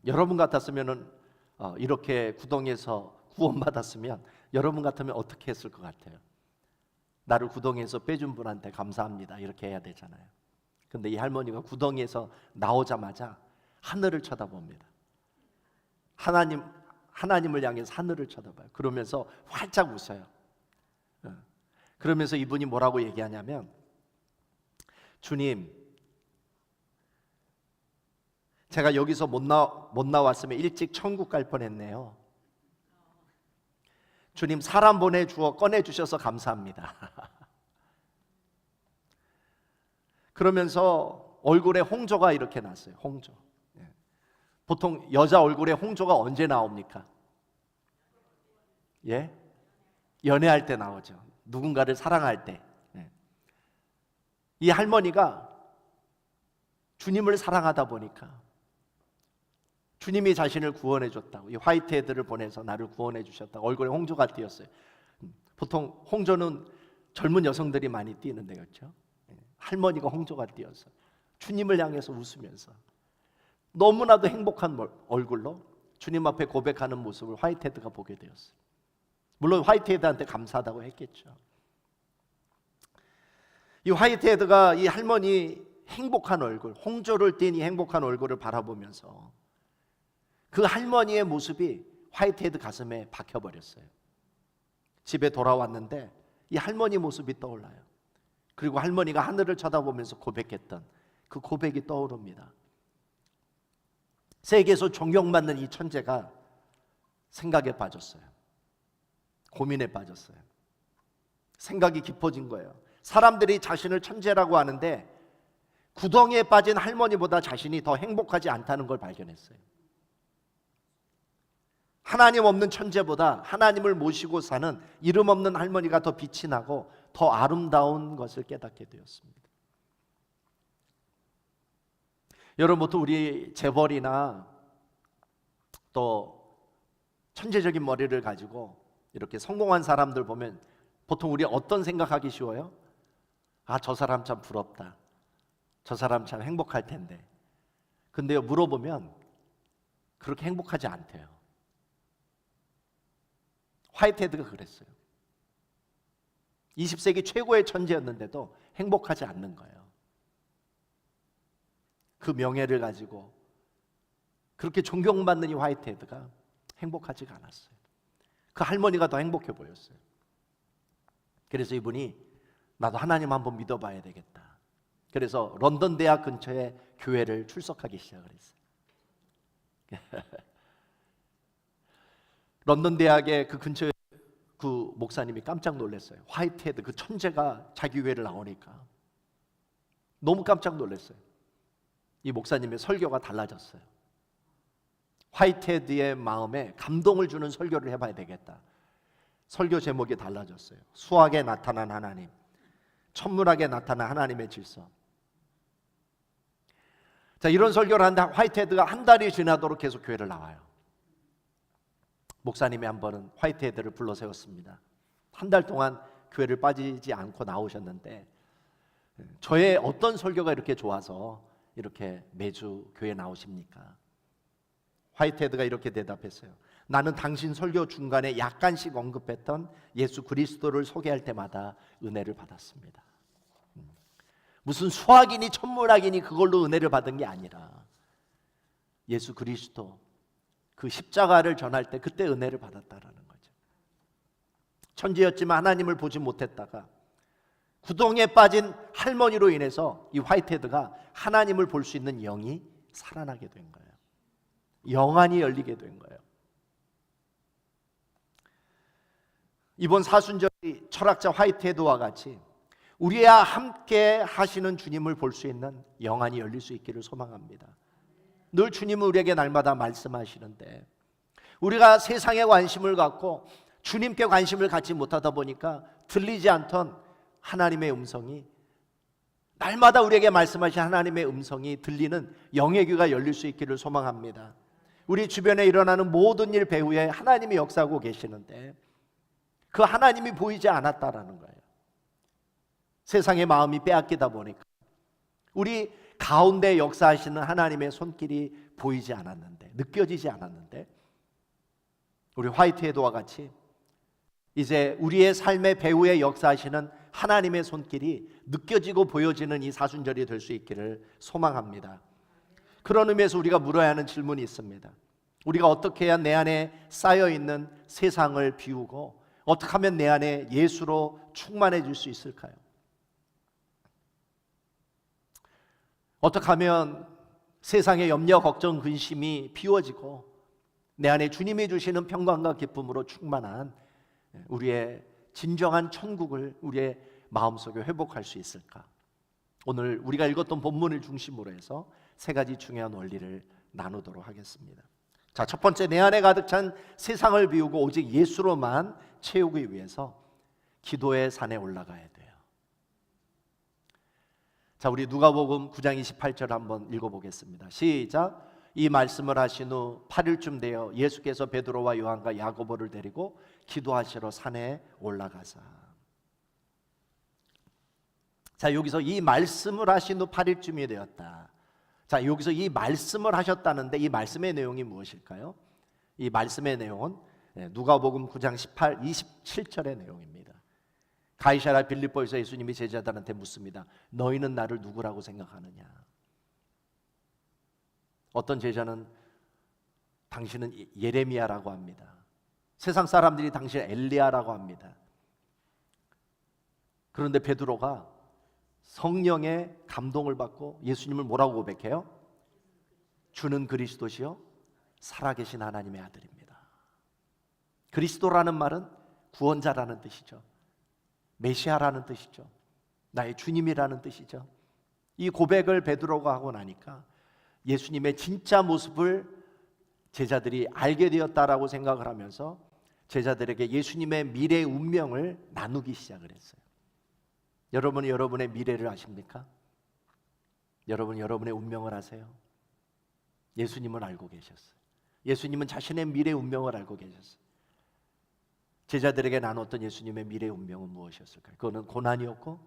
여러분 같았으면 이렇게 구덩이에서 구원받았으면 여러분 같으면 어떻게 했을 것 같아요? 나를 구덩이에서 빼준 분한테 감사합니다 이렇게 해야 되잖아요. 근데 이 할머니가 구덩이에서 나오자마자 하늘을 쳐다봅니다. 하나님을 향해서 하늘을 쳐다봐요. 그러면서 활짝 웃어요. 그러면서 이분이 뭐라고 얘기하냐면, 주님, 제가 여기서 못 나왔으면 일찍 천국 갈 뻔했네요. 주님, 사람 보내주어 꺼내주셔서 감사합니다. 그러면서 얼굴에 홍조가 이렇게 났어요. 홍조. 보통 여자 얼굴에 홍조가 언제 나옵니까? 예? 연애할 때 나오죠. 누군가를 사랑할 때. 이 할머니가 주님을 사랑하다 보니까 주님이 자신을 구원해 줬다고, 이 화이트헤드를 보내서 나를 구원해 주셨다고 얼굴에 홍조가 띄었어요. 보통 홍조는 젊은 여성들이 많이 띄는데, 그렇죠? 할머니가 홍조가 띄어서 주님을 향해서 웃으면서 너무나도 행복한 얼굴로 주님 앞에 고백하는 모습을 화이트헤드가 보게 되었어요. 물론 화이트헤드한테 감사하다고 했겠죠. 이 화이트헤드가 이 할머니 행복한 얼굴, 홍조를 띤 이 행복한 얼굴을 바라보면서 그 할머니의 모습이 화이트헤드 가슴에 박혀버렸어요. 집에 돌아왔는데 이 할머니 모습이 떠올라요. 그리고 할머니가 하늘을 쳐다보면서 고백했던 그 고백이 떠오릅니다. 세계에서 존경받는 이 천재가 생각에 빠졌어요. 고민에 빠졌어요. 생각이 깊어진 거예요. 사람들이 자신을 천재라고 하는데 구덩이에 빠진 할머니보다 자신이 더 행복하지 않다는 걸 발견했어요. 하나님 없는 천재보다 하나님을 모시고 사는 이름 없는 할머니가 더 빛이 나고 더 아름다운 것을 깨닫게 되었습니다. 여러분도 우리 재벌이나 또 천재적인 머리를 가지고 이렇게 성공한 사람들 보면 보통 우리 어떤 생각하기 쉬워요? 아, 저 사람 참 부럽다. 저 사람 참 행복할 텐데. 근데요, 물어보면 그렇게 행복하지 않대요. 화이트헤드가 그랬어요. 20세기 최고의 천재였는데도 행복하지 않는 거예요. 그 명예를 가지고 그렇게 존경받는 이 화이트헤드가 행복하지가 않았어요. 그 할머니가 더 행복해 보였어요. 그래서 이분이 나도 하나님 한번 믿어봐야 되겠다. 그래서 런던 대학 근처에 교회를 출석하기 시작을 했어요. 런던 대학의 그 근처에 그 목사님이 깜짝 놀랐어요. 화이트헤드 그 천재가 자기 교회를 나오니까 너무 깜짝 놀랐어요. 이 목사님의 설교가 달라졌어요. 화이트헤드의 마음에 감동을 주는 설교를 해봐야 되겠다. 설교 제목이 달라졌어요. 수학에 나타난 하나님, 천문학에 나타난 하나님의 질서. 자, 이런 설교를 하는데 화이트헤드가 한 달이 지나도록 계속 교회를 나와요. 목사님이 한 번은 화이트헤드를 불러 세웠습니다. 한 달 동안 교회를 빠지지 않고 나오셨는데, 저의 어떤 설교가 이렇게 좋아서 이렇게 매주 교회 나오십니까? 화이트헤드가 이렇게 대답했어요. 나는 당신 설교 중간에 약간씩 언급했던 예수 그리스도를 소개할 때마다 은혜를 받았습니다. 무슨 수학이니 천문학이니 그걸로 은혜를 받은 게 아니라 예수 그리스도 그 십자가를 전할 때 그때 은혜를 받았다라는 거죠. 천재였지만 하나님을 보지 못했다가 구덩이에 빠진 할머니로 인해서 이 화이트헤드가 하나님을 볼 수 있는 영이 살아나게 된 거예요. 영안이 열리게 된 거예요. 이번 사순절이 철학자 화이트헤드와 같이 우리와 함께 하시는 주님을 볼 수 있는 영안이 열릴 수 있기를 소망합니다. 늘 주님은 우리에게 날마다 말씀하시는데 우리가 세상에 관심을 갖고 주님께 관심을 갖지 못하다 보니까 들리지 않던 하나님의 음성이, 날마다 우리에게 말씀하신 하나님의 음성이 들리는 영의 귀가 열릴 수 있기를 소망합니다. 우리 주변에 일어나는 모든 일 배후에 하나님이 역사하고 계시는데 그 하나님이 보이지 않았다라는 거예요. 세상의 마음이 빼앗기다 보니까 우리 가운데 역사하시는 하나님의 손길이 보이지 않았는데, 느껴지지 않았는데, 우리 화이트헤드와 같이 이제 우리의 삶의 배후에 역사하시는 하나님의 손길이 느껴지고 보여지는 이 사순절이 될 수 있기를 소망합니다. 그런 의미에서 우리가 물어야 하는 질문이 있습니다. 우리가 어떻게 해야 내 안에 쌓여있는 세상을 비우고 어떻게 하면 내 안에 예수로 충만해질 수 있을까요? 어떻게 하면 세상의 염려, 걱정, 근심이 비워지고 내 안에 주님이 주시는 평강과 기쁨으로 충만한 우리의 진정한 천국을 우리의 마음속에 회복할 수 있을까? 오늘 우리가 읽었던 본문을 중심으로 해서 세 가지 중요한 원리를 나누도록 하겠습니다. 자, 첫 번째, 내 안에 가득 찬 세상을 비우고 오직 예수로만 채우기 위해서 기도의 산에 올라가야 돼요. 자, 우리 누가복음 9장 28절 한번 읽어보겠습니다. 시작. 이 말씀을 하신 후 8일쯤 되어 예수께서 베드로와 요한과 야고보를 데리고 기도하시러 산에 올라가사. 자, 여기서 이 말씀을 하신 후 8일쯤이 되었다. 자, 여기서 이 말씀을 하셨다는데 이 말씀의 내용이 무엇일까요? 이 말씀의 내용은 누가복음 9장 27절의 내용입니다. 가이사랴 빌립보에서 예수님이 제자들한테 묻습니다. 너희는 나를 누구라고 생각하느냐? 어떤 제자는 당신은 예레미야라고 합니다. 세상 사람들이 당신 엘리야라고 합니다. 그런데 베드로가 성령의 감동을 받고 예수님을 뭐라고 고백해요? 주는 그리스도시요 살아계신 하나님의 아들입니다. 그리스도라는 말은 구원자라는 뜻이죠. 메시아라는 뜻이죠. 나의 주님이라는 뜻이죠. 이 고백을 베드로가 하고 나니까 예수님의 진짜 모습을 제자들이 알게 되었다라고 생각을 하면서 제자들에게 예수님의 미래의 운명을 나누기 시작을 했어요. 여러분은 여러분의 미래를 아십니까? 여러분은 여러분의 운명을 아세요? 예수님은 알고 계셨어요. 예수님은 자신의 미래의 운명을 알고 계셨어요. 제자들에게 나눴던 예수님의 미래의 운명은 무엇이었을까요? 그거는 고난이었고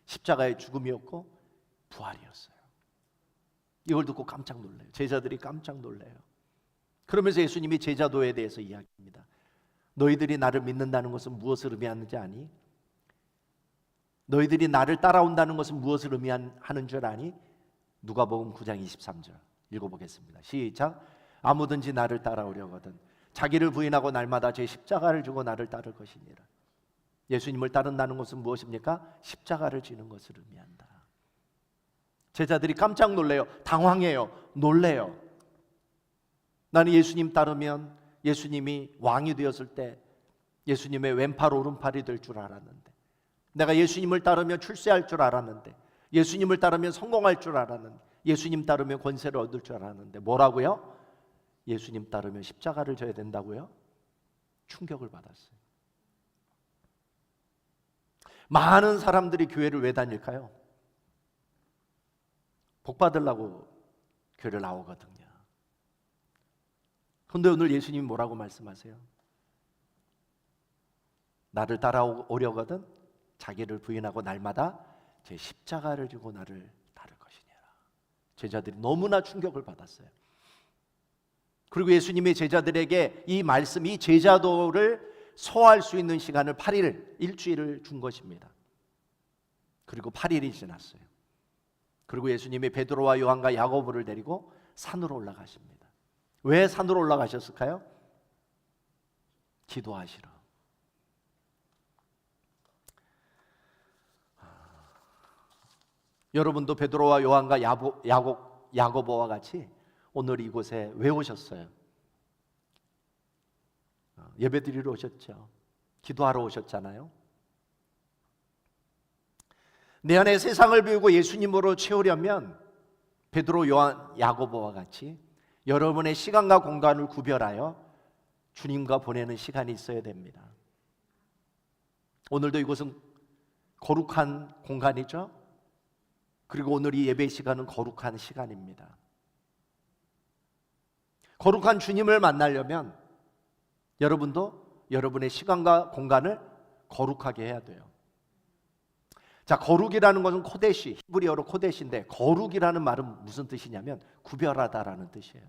십자가의 죽음이었고 부활이었어요. 이걸 듣고 깜짝 놀라요. 제자들이 깜짝 놀라요. 그러면서 예수님이 제자도에 대해서 이야기합니다. 너희들이 나를 믿는다는 것은 무엇을 의미하는지 아니? 너희들이 나를 따라온다는 것은 무엇을 의미하는 줄 아니? 누가복음 9장 23절 읽어보겠습니다. 시작. 아무든지 나를 따라오려거든 자기를 부인하고 날마다 제 십자가를 지고 나를 따를 것이니라. 예수님을 따른다는 것은 무엇입니까? 십자가를 지는 것을 의미한다. 제자들이 깜짝 놀래요. 당황해요. 놀래요. 나는 예수님 따르면 예수님이 왕이 되었을 때 예수님의 왼팔 오른팔이 될 줄 알았는데, 내가 예수님을 따르면 출세할 줄 알았는데, 예수님을 따르면 성공할 줄 알았는데, 예수님 따르면 권세를 얻을 줄 알았는데 뭐라고요? 예수님 따르면 십자가를 져야 된다고요? 충격을 받았어요. 많은 사람들이 교회를 왜 다닐까요? 복 받으려고 교회를 나오거든요. 그런데 오늘 예수님이 뭐라고 말씀하세요? 나를 따라오려거든 자기를 부인하고 날마다 제 십자가를 지고 나를 따를 것이니라. 제자들이 너무나 충격을 받았어요. 그리고 예수님이 제자들에게 이 말씀, 이 제자도를 소화할 수 있는 시간을 8일, 일주일을 준 것입니다. 그리고 8일이 지났어요. 그리고 예수님이 베드로와 요한과 야고보를 데리고 산으로 올라가십니다. 왜 산으로 올라가셨을까요? 기도하시러. 여러분도 베드로와 요한과 야고보와 같이 오늘 이곳에 왜 오셨어요? 예배드리러 오셨죠. 기도하러 오셨잖아요. 내 안에 세상을 비우고 예수님으로 채우려면 베드로, 요한, 야고보와 같이 여러분의 시간과 공간을 구별하여 주님과 보내는 시간이 있어야 됩니다. 오늘도 이곳은 거룩한 공간이죠. 그리고 오늘 이 예배 시간은 거룩한 시간입니다. 거룩한 주님을 만나려면 여러분도 여러분의 시간과 공간을 거룩하게 해야 돼요. 자, 거룩이라는 것은 코데시, 히브리어로 코데시인데 거룩이라는 말은 무슨 뜻이냐면 구별하다라는 뜻이에요.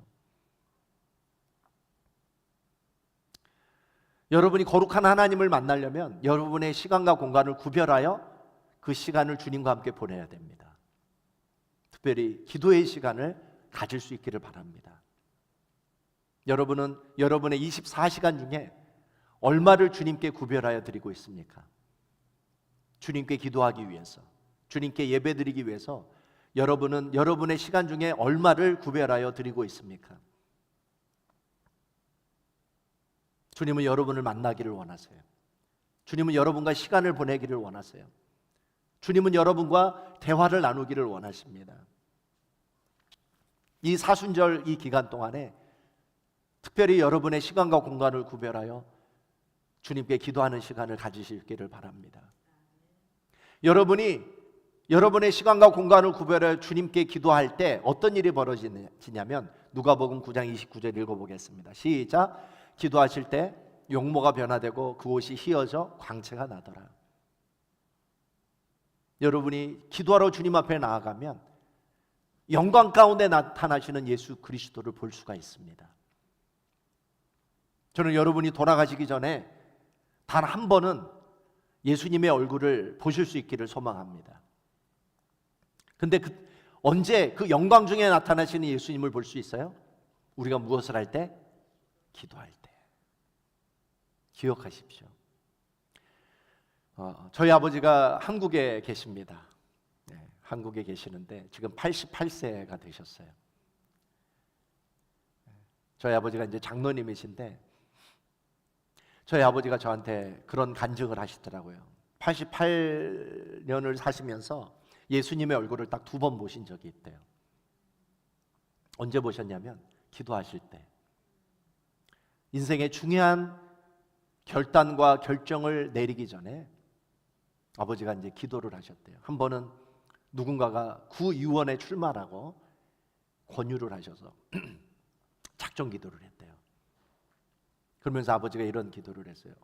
여러분이 거룩한 하나님을 만나려면 여러분의 시간과 공간을 구별하여 그 시간을 주님과 함께 보내야 됩니다. 특별히 기도의 시간을 가질 수 있기를 바랍니다. 여러분은 여러분의 24시간 중에 얼마를 주님께 구별하여 드리고 있습니까? 주님께 기도하기 위해서, 주님께 예배드리기 위해서 여러분은 여러분의 시간 중에 얼마를 구별하여 드리고 있습니까? 주님은 여러분을 만나기를 원하세요. 주님은 여러분과 시간을 보내기를 원하세요. 주님은 여러분과 대화를 나누기를 원하십니다. 이 사순절 이 기간 동안에 특별히 여러분의 시간과 공간을 구별하여 주님께 기도하는 시간을 가지시기를 바랍니다. 여러분이 여러분의 시간과 공간을 구별하여 주님께 기도할 때 어떤 일이 벌어지냐면 누가복음 9장 29절 읽어보겠습니다. 시작. 기도하실 때 용모가 변화되고 그 옷이 휘어져 광채가 나더라. 여러분이 기도하러 주님 앞에 나아가면 영광 가운데 나타나시는 예수 그리스도를 볼 수가 있습니다. 저는 여러분이 돌아가시기 전에 단 한 번은 예수님의 얼굴을 보실 수 있기를 소망합니다. 근데 언제 그 영광 중에 나타나시는 예수님을 볼 수 있어요? 우리가 무엇을 할 때? 기도할 때. 기억하십시오. 저희 아버지가 한국에 계십니다. 네, 한국에 계시는데 지금 88세가 되셨어요. 저희 아버지가 이제 장로님이신데 저희 아버지가 저한테 그런 간증을 하시더라고요. 88년을 사시면서 예수님의 얼굴을 딱 2번 보신 적이 있대요. 언제 보셨냐면 기도하실 때. 인생의 중요한 결단과 결정을 내리기 전에 아버지가 이제 기도를 하셨대요. 한 번은 누군가가 구의원에 출마라고 권유를 하셔서 작정 기도를 했대요. 그러면서 아버지가 이런 기도를 했어요.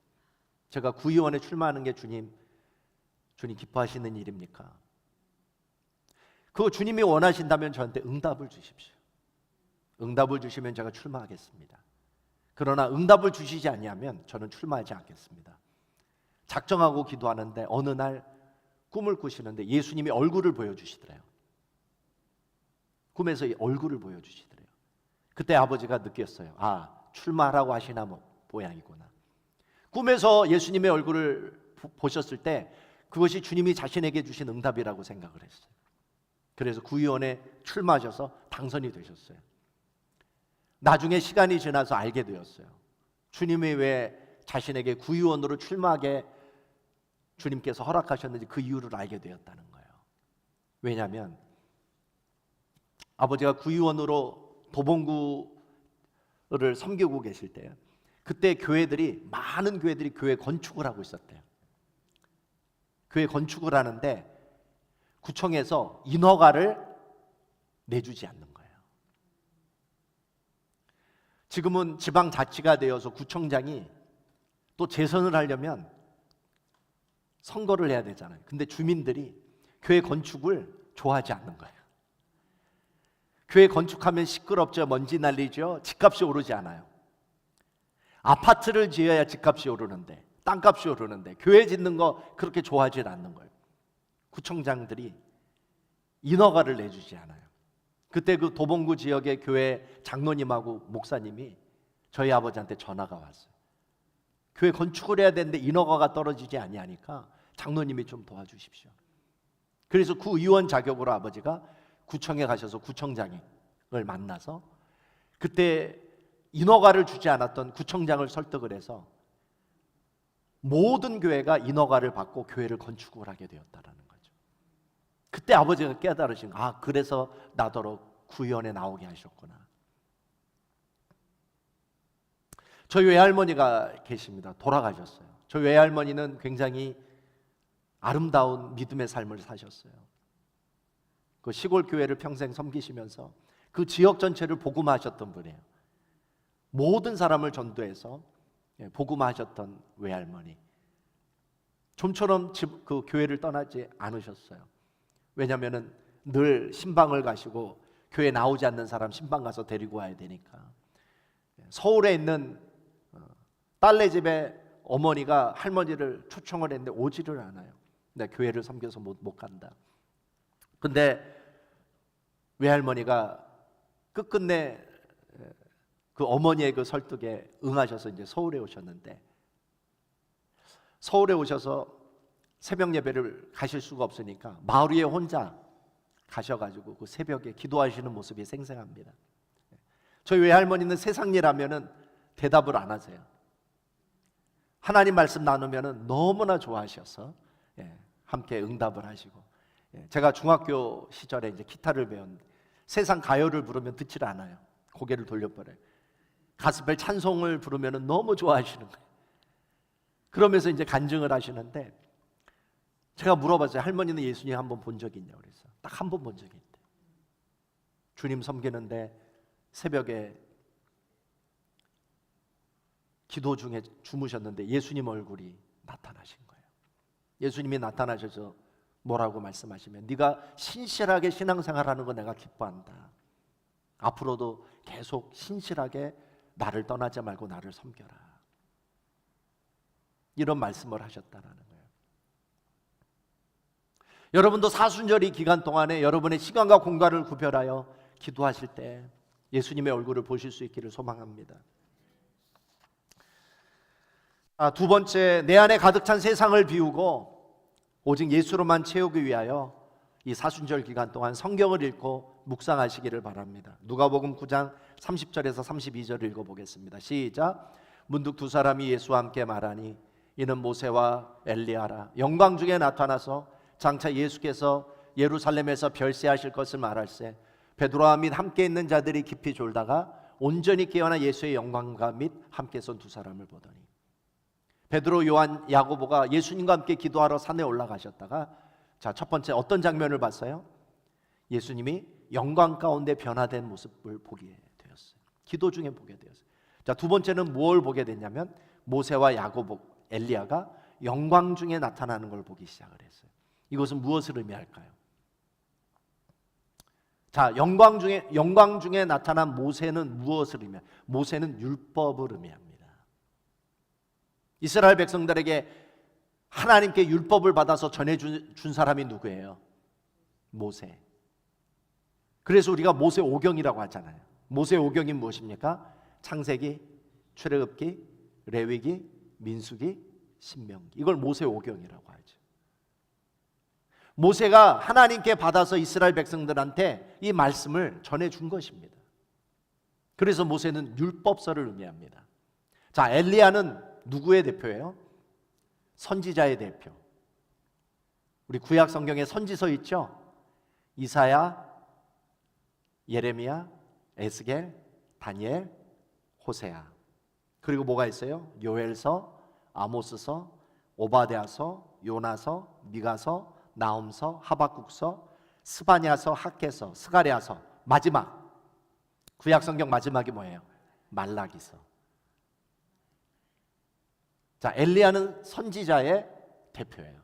제가 구의원에 출마하는 게 주님 기뻐하시는 일입니까? 그거 주님이 원하신다면 저한테 응답을 주십시오. 응답을 주시면 제가 출마하겠습니다. 그러나 응답을 주시지 아니하면 저는 출마하지 않겠습니다. 작정하고 기도하는데 어느 날 꿈을 꾸시는데 예수님이 얼굴을 보여주시더래요. 꿈에서 이 얼굴을 보여주시더래요. 그때 아버지가 느꼈어요. 아, 출마하라고 하시나 모양이구나. 꿈에서 예수님의 얼굴을 보셨을 때 그것이 주님이 자신에게 주신 응답이라고 생각을 했어요. 그래서 구의원에 출마하셔서 당선이 되셨어요. 나중에 시간이 지나서 알게 되었어요. 주님이 왜 자신에게 구의원으로 출마하게 주님께서 허락하셨는지 그 이유를 알게 되었다는 거예요. 왜냐하면 아버지가 구의원으로 도봉구를 섬기고 계실 때 그때 많은 교회들이 교회 건축을 하고 있었대요. 교회 건축을 하는데 구청에서 인허가를 내주지 않는 거예요. 지금은 지방자치가 되어서 구청장이 또 재선을 하려면 선거를 해야 되잖아요. 근데 주민들이 교회 건축을 좋아하지 않는 거예요. 교회 건축하면 시끄럽죠. 먼지 날리죠. 집값이 오르지 않아요. 아파트를 지어야 집값이 오르는데, 땅값이 오르는데 교회 짓는 거 그렇게 좋아하지 않는 거예요. 구청장들이 인허가를 내주지 않아요. 그때 그 도봉구 지역의 교회 장로님하고 목사님이 저희 아버지한테 전화가 왔어요. 교회 건축을 해야 되는데 인허가가 떨어지지 아니하니까 장로님이 좀 도와주십시오. 그래서 구의원 자격으로 아버지가 구청에 가셔서 구청장을 만나서 그때 인허가를 주지 않았던 구청장을 설득을 해서 모든 교회가 인허가를 받고 교회를 건축을 하게 되었다라는 거죠. 그때 아버지가 깨달으신 그래서 나더러 구의원에 나오게 하셨구나. 저희 외할머니가 계십니다. 돌아가셨어요. 저희 외할머니는 굉장히 아름다운 믿음의 삶을 사셨어요. 그 시골 교회를 평생 섬기시면서 그 지역 전체를 복음화하셨던 분이에요. 모든 사람을 전도해서 복음화하셨던 외할머니. 좀처럼 그 교회를 떠나지 않으셨어요. 왜냐하면 늘 신방을 가시고 교회 나오지 않는 사람 신방 가서 데리고 와야 되니까. 서울에 있는 딸네 집에 어머니가 할머니를 초청을 했는데 오지를 않아요. 내가 교회를 섬겨서 못 간다. 근데 외할머니가 끝끝내 그 어머니의 그 설득에 응하셔서 이제 서울에 오셨는데, 서울에 오셔서 새벽 예배를 가실 수가 없으니까 마을 위에 혼자 가셔가지고 그 새벽에 기도하시는 모습이 생생합니다. 저희 외할머니는 세상 일 하면은 대답을 안 하세요. 하나님 말씀 나누면은 너무나 좋아하셔서 함께 응답을 하시고, 제가 중학교 시절에 이제 기타를 배웠는데 세상 가요를 부르면 듣질 않아요. 고개를 돌려버려요. 가스펠 찬송을 부르면은 너무 좋아하시는 거예요. 그러면서 이제 간증을 하시는데, 제가 물어봤어요. 할머니는 예수님 한번 본 적이 있냐고. 그래서 딱 한 번 본 적이 있대. 주님 섬기는데 새벽에 기도 중에 주무셨는데 예수님 얼굴이 나타나신 거예요. 예수님이 나타나셔서 뭐라고 말씀하시면, 네가 신실하게 신앙생활하는 거 내가 기뻐한다. 앞으로도 계속 신실하게 나를 떠나지 말고 나를 섬겨라. 이런 말씀을 하셨다라는 거예요. 여러분도 사순절이 기간 동안에 여러분의 시간과 공간을 구별하여 기도하실 때 예수님의 얼굴을 보실 수 있기를 소망합니다. 두 번째, 내 안에 가득 찬 세상을 비우고 오직 예수로만 채우기 위하여 이 사순절 기간 동안 성경을 읽고 묵상하시기를 바랍니다. 누가복음 9장 30절에서 32절을 읽어보겠습니다. 시작. 문득 두 사람이 예수와 함께 말하니 이는 모세와 엘리야라. 영광 중에 나타나서 장차 예수께서 예루살렘에서 별세하실 것을 말할세. 베드로와 및 함께 있는 자들이 깊이 졸다가 온전히 깨어나 예수의 영광과 및 함께 선 두 사람을 보더니, 베드로, 요한, 야고보가 예수님과 함께 기도하러 산에 올라가셨다가, 자, 첫 번째 어떤 장면을 봤어요? 예수님이 영광 가운데 변화된 모습을 보게 되었어요. 기도 중에 보게 되었어요. 자, 두 번째는 뭘 보게 됐냐면 모세와 야고보, 엘리야가 영광 중에 나타나는 걸 보기 시작을 했어요. 이것은 무엇을 의미할까요? 자, 영광 중에 나타난 모세는 무엇을 의미해요? 모세는 율법을 의미합니다. 이스라엘 백성들에게 하나님께 율법을 받아서 전해준 사람이 누구예요? 모세. 그래서 우리가 모세 오경이라고 하잖아요. 모세 오경이 무엇입니까? 창세기, 출애굽기, 레위기, 민수기, 신명기. 이걸 모세 오경이라고 하죠. 모세가 하나님께 받아서 이스라엘 백성들한테 이 말씀을 전해준 것입니다. 그래서 모세는 율법서를 의미합니다. 자, 엘리야는 누구의 대표예요? 선지자의 대표. 우리 구약 성경에 선지서 있죠? 이사야, 예레미야, 에스겔, 다니엘, 호세아. 그리고 뭐가 있어요? 요엘서, 아모스서, 오바댜서, 요나서, 미가서, 나홈서, 하박국서, 스바냐서, 학개서, 스가랴서. 마지막 구약 성경 마지막이 뭐예요? 말라기서. 자, 엘리야는 선지자의 대표예요.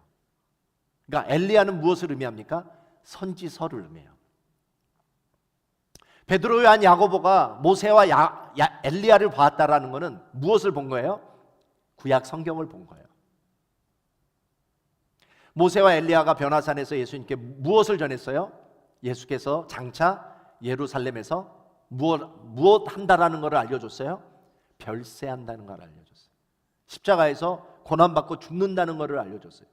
그러니까 엘리야는 무엇을 의미합니까? 선지서를 의미해요. 베드로, 요한, 야고보가 모세와 엘리야를 봤다라는 것은 무엇을 본 거예요? 구약 성경을 본 거예요. 모세와 엘리야가 변화산에서 예수님께 무엇을 전했어요? 예수께서 장차 예루살렘에서 무엇 한다라는 것을 알려줬어요? 별세한다는 걸 알려줬어요. 십자가에서 고난받고 죽는다는 것을 알려줬어요.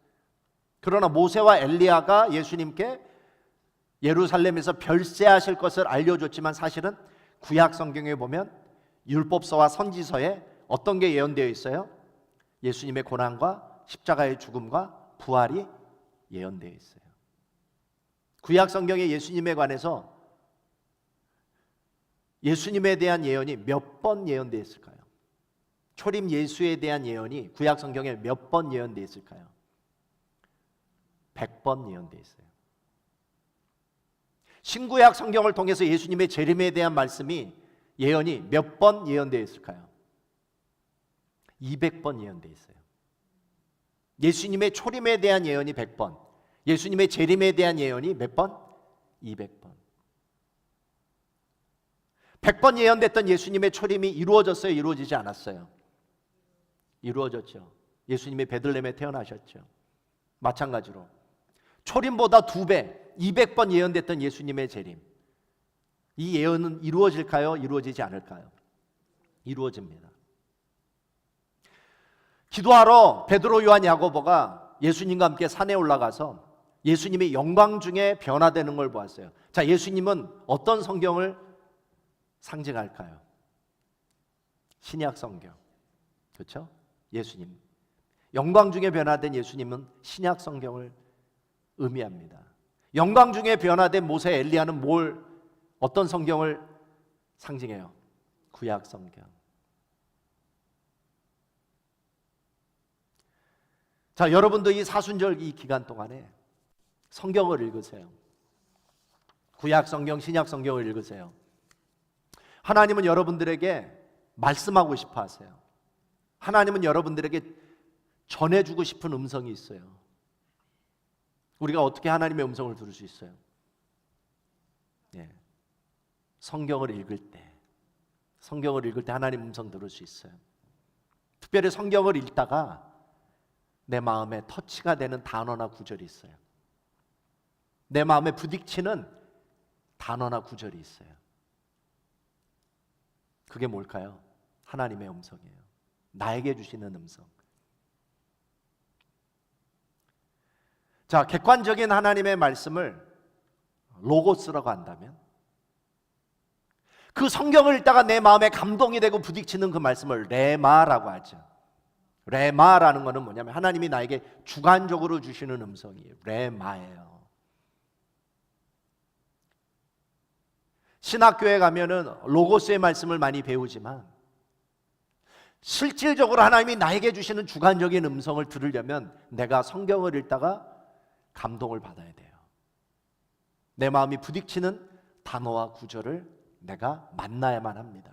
그러나 모세와 엘리야가 예수님께 예루살렘에서 별세하실 것을 알려줬지만 사실은 구약 성경에 보면 율법서와 선지서에 어떤 게 예언되어 있어요? 예수님의 고난과 십자가의 죽음과 부활이 예언되어 있어요. 구약 성경에 예수님에 관해서 예수님에 대한 예언이 몇 번 예언되어 있을까요? 초림 예수에 대한 예언이 구약 성경에 몇 번 예언되어 있을까요? 100번 예언되어 있어요. 신구약 성경을 통해서 예수님의 재림에 대한 말씀이 예언이 몇 번 예언되어 있을까요? 200번 예언되어 있어요. 예수님의 초림에 대한 예언이 100번, 예수님의 재림에 대한 예언이 몇 번? 200번. 100번 예언됐던 예수님의 초림이 이루어졌어요? 이루어지지 않았어요? 이루어졌죠. 예수님이 베들레헴에 태어나셨죠. 마찬가지로 초림보다 2배, 200번 예언됐던 예수님의 재림, 이 예언은 이루어질까요? 이루어지지 않을까요? 이루어집니다. 기도하러 베드로, 요한, 야고보가 예수님과 함께 산에 올라가서 예수님이 영광 중에 변화되는 걸 보았어요. 자, 예수님은 어떤 성경을 상징할까요? 신약 성경. 그렇죠? 예수님. 영광 중에 변화된 예수님은 신약 성경을 의미합니다. 영광 중에 변화된 모세, 엘리야는 어떤 성경을 상징해요? 구약 성경. 자, 여러분도 이 사순절 이 기간 동안에 성경을 읽으세요. 구약 성경, 신약 성경을 읽으세요. 하나님은 여러분들에게 말씀하고 싶어 하세요. 하나님은 여러분들에게 전해주고 싶은 음성이 있어요. 우리가 어떻게 하나님의 음성을 들을 수 있어요? 예. 성경을 읽을 때 하나님 음성 들을 수 있어요. 특별히 성경을 읽다가 내 마음에 터치가 되는 단어나 구절이 있어요. 내 마음에 부딪히는 단어나 구절이 있어요. 그게 뭘까요? 하나님의 음성이에요. 나에게 주시는 음성. 자, 객관적인 하나님의 말씀을 로고스라고 한다면, 그 성경을 읽다가 내 마음에 감동이 되고 부딪히는 그 말씀을 레마라고 하죠. 레마라는 것은 뭐냐면 하나님이 나에게 주관적으로 주시는 음성이에요. 레마예요. 신학교에 가면은 로고스의 말씀을 많이 배우지만 실질적으로 하나님이 나에게 주시는 주관적인 음성을 들으려면 내가 성경을 읽다가 감동을 받아야 돼요. 내 마음이 부딪히는 단어와 구절을 내가 만나야만 합니다.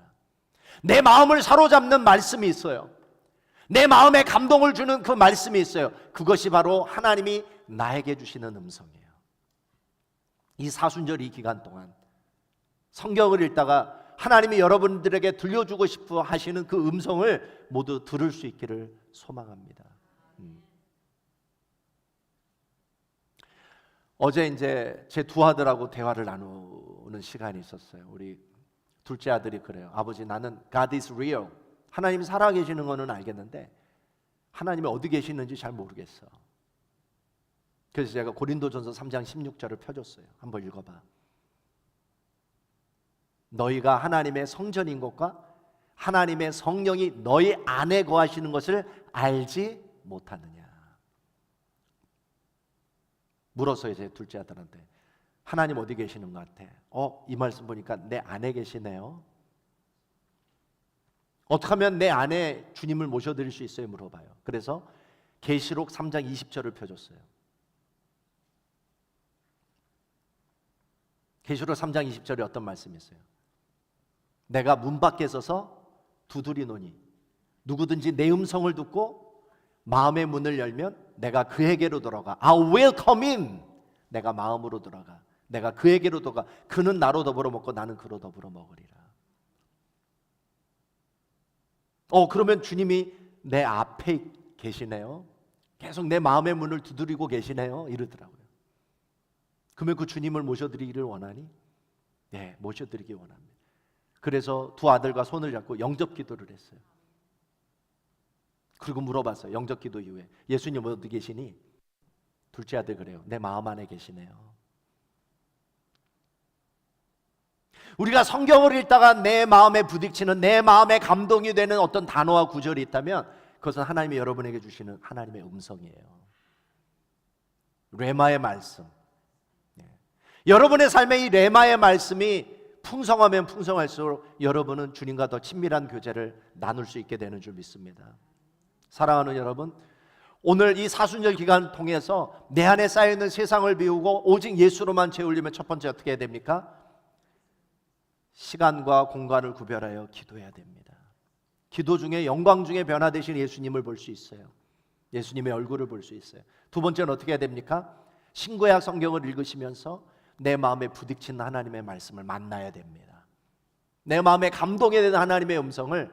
내 마음을 사로잡는 말씀이 있어요. 내 마음에 감동을 주는 그 말씀이 있어요. 그것이 바로 하나님이 나에게 주시는 음성이에요. 이 사순절 이 기간 동안 성경을 읽다가 하나님이 여러분들에게 들려주고 싶어 하시는 그 음성을 모두 들을 수 있기를 소망합니다. 어제 이제 제 두 아들하고 대화를 나누는 시간이 있었어요. 우리 둘째 아들이 그래요. 아버지, 나는 God is real. 하나님이 살아계시는 거는 알겠는데 하나님이 어디 계시는지 잘 모르겠어. 그래서 제가 고린도전서 3장 16절을 펴줬어요. 한번 읽어봐. 너희가 하나님의 성전인 것과 하나님의 성령이 너희 안에 거하시는 것을 알지 못하느냐. 물었어요, 제 둘째 아들한테. 하나님 어디 계시는 것 같아? 이 말씀 보니까 내 안에 계시네요. 어떻게 하면 내 안에 주님을 모셔드릴 수 있어요? 물어봐요. 그래서 계시록 3장 20절을 펴줬어요. 계시록 3장 20절에 어떤 말씀이 있어요? 내가 문 밖에 서서 두드리노니 누구든지 내 음성을 듣고 마음의 문을 열면 내가 그에게로 들어가. I will come in. 내가 마음으로 들어가. 내가 그에게로 들어가. 그는 나로 더불어 먹고 나는 그로 더불어 먹으리라. 그러면 주님이 내 앞에 계시네요. 계속 내 마음의 문을 두드리고 계시네요. 이러더라고요. 그러면 그 주님을 모셔드리기를 원하니? 네, 모셔드리기 원합니다. 그래서 두 아들과 손을 잡고 영접 기도를 했어요. 그리고 물어봤어요. 영접 기도 이후에 예수님 어디 계시니? 둘째 아들 그래요. 내 마음 안에 계시네요. 우리가 성경을 읽다가 내 마음에 부딪히는, 내 마음에 감동이 되는 어떤 단어와 구절이 있다면 그것은 하나님이 여러분에게 주시는 하나님의 음성이에요. 레마의 말씀. 여러분의 삶에 이 레마의 말씀이 풍성하면 풍성할수록 여러분은 주님과 더 친밀한 교제를 나눌 수 있게 되는 줄 믿습니다. 사랑하는 여러분, 오늘 이 사순절 기간 통해서 내 안에 쌓여있는 세상을 비우고 오직 예수로만 채우려면 첫 번째 어떻게 해야 됩니까? 시간과 공간을 구별하여 기도해야 됩니다. 기도 중에 영광 중에 변화되신 예수님을 볼 수 있어요. 예수님의 얼굴을 볼 수 있어요. 두 번째는 어떻게 해야 됩니까? 신구약 성경을 읽으시면서 내 마음에 부딪히는 하나님의 말씀을 만나야 됩니다. 내 마음에 감동이 되는 하나님의 음성을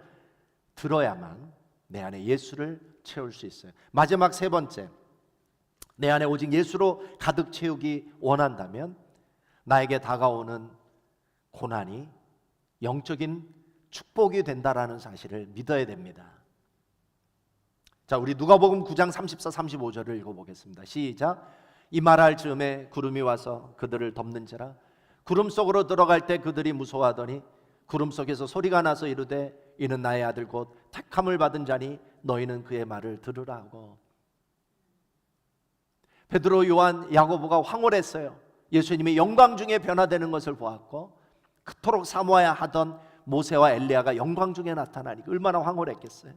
들어야만 내 안에 예수를 채울 수 있어요. 마지막 세 번째, 내 안에 오직 예수로 가득 채우기 원한다면 나에게 다가오는 고난이 영적인 축복이 된다라는 사실을 믿어야 됩니다. 자, 우리 누가복음 9장 34, 35절을 읽어보겠습니다. 시작. 이 말할 즈음에 구름이 와서 그들을 덮는지라 구름 속으로 들어갈 때 그들이 무서워하더니 구름 속에서 소리가 나서 이르되 이는 나의 아들 곧 택함을 받은 자니 너희는 그의 말을 들으라 하고. 베드로, 요한, 야고보가 황홀했어요. 예수님이 영광 중에 변화되는 것을 보았고 그토록 사모해야 하던 모세와 엘리야가 영광 중에 나타나니까 얼마나 황홀했겠어요.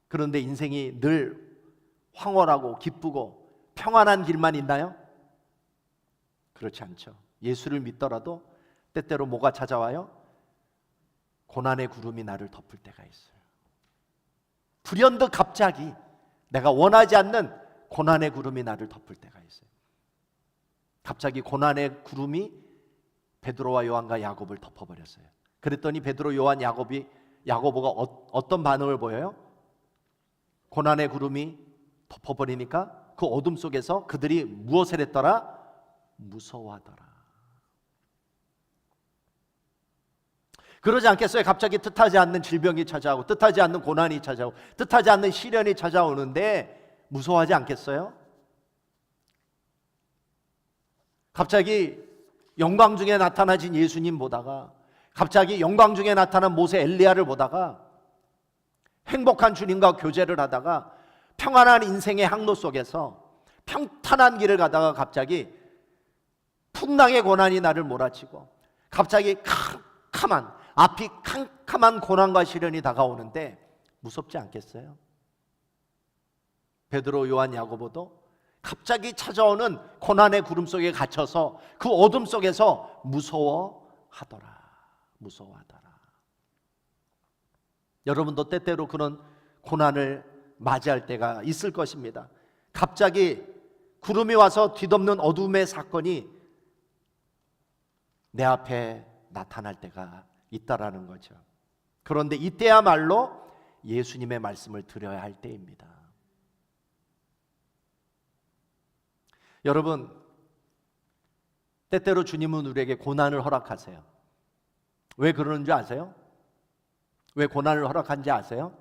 그런데 인생이 늘 황홀하고 기쁘고 평안한 길만 있나요? 그렇지 않죠. 예수를 믿더라도 때때로 뭐가 찾아와요? 고난의 구름이 나를 덮을 때가 있어요. 불현듯 갑자기 내가 원하지 않는 고난의 구름이 나를 덮을 때가 있어요. 갑자기 고난의 구름이 베드로와 요한과 야고보를 덮어버렸어요. 그랬더니 베드로, 요한, 야고보가 어떤 반응을 보여요? 고난의 구름이 덮어버리니까 그 어둠 속에서 그들이 무엇을 했더라? 무서워하더라. 그러지 않겠어요? 갑자기 뜻하지 않는 질병이 찾아오고 뜻하지 않는 고난이 찾아오고 뜻하지 않는 시련이 찾아오는데 무서워하지 않겠어요? 갑자기 영광 중에 나타나신 예수님 보다가 갑자기 영광 중에 나타난 모세, 엘리야를 보다가 행복한 주님과 교제를 하다가 평안한 인생의 항로 속에서 평탄한 길을 가다가 갑자기 풍랑의 고난이 나를 몰아치고 갑자기 앞이 캄캄한 고난과 시련이 다가오는데 무섭지 않겠어요? 베드로, 요한, 야고보도 갑자기 찾아오는 고난의 구름 속에 갇혀서 그 어둠 속에서 무서워하더라. 여러분도 때때로 그런 고난을 맞이할 때가 있을 것입니다. 갑자기 구름이 와서 뒤덮는 어둠의 사건이 내 앞에 나타날 때가 있다라는 거죠. 그런데 이때야말로 예수님의 말씀을 들어야 할 때입니다. 여러분, 때때로 주님은 우리에게 고난을 허락하세요. 왜 그러는 줄 아세요? 왜 고난을 허락한지 아세요?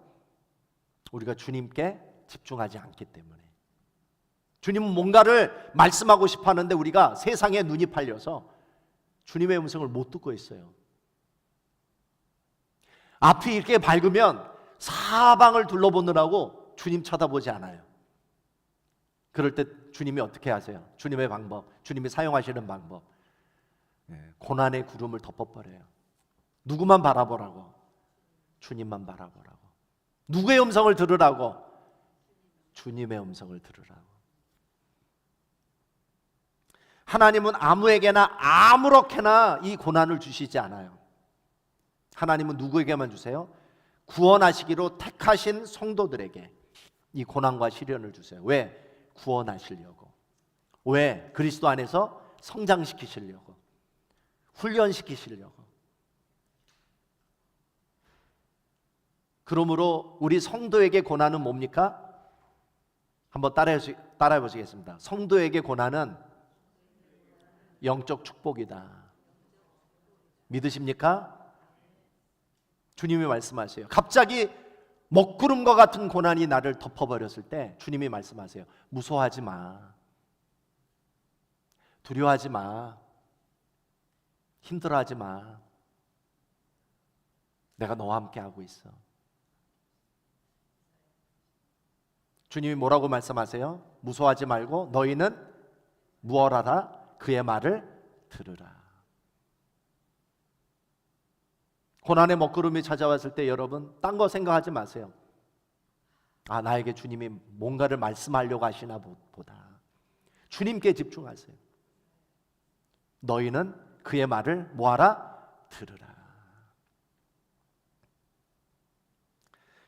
우리가 주님께 집중하지 않기 때문에. 주님은 뭔가를 말씀하고 싶어 하는데 우리가 세상에 눈이 팔려서 주님의 음성을 못 듣고 있어요. 앞이 이렇게 밝으면 사방을 둘러보느라고 주님 쳐다보지 않아요. 그럴 때 주님이 어떻게 하세요? 주님의 방법, 주님이 사용하시는 방법, 고난의 구름을 덮어버려요. 누구만 바라보라고? 주님만 바라보라고. 누구의 음성을 들으라고? 주님의 음성을 들으라고. 하나님은 아무에게나 아무렇게나 이 고난을 주시지 않아요. 하나님은 누구에게만 주세요? 구원하시기로 택하신 성도들에게 이 고난과 시련을 주세요. 왜? 구원하시려고. 왜? 그리스도 안에서 성장시키시려고, 훈련시키시려고. 그러므로 우리 성도에게 고난은 뭡니까? 한번 따라해 보시겠습니다. 성도에게 고난은 영적 축복이다. 믿으십니까? 주님이 말씀하세요. 갑자기 먹구름과 같은 고난이 나를 덮어버렸을 때 주님이 말씀하세요. 무서워하지 마. 두려워하지 마. 힘들어하지 마. 내가 너와 함께 하고 있어. 주님이 뭐라고 말씀하세요? 무서워하지 말고 너희는 무엇하라? 그의 말을 들으라. 고난의 먹구름이 찾아왔을 때 여러분 딴 거 생각하지 마세요. 아, 나에게 주님이 뭔가를 말씀하려고 하시나 보다. 주님께 집중하세요. 너희는 그의 말을 뭐하라? 들으라.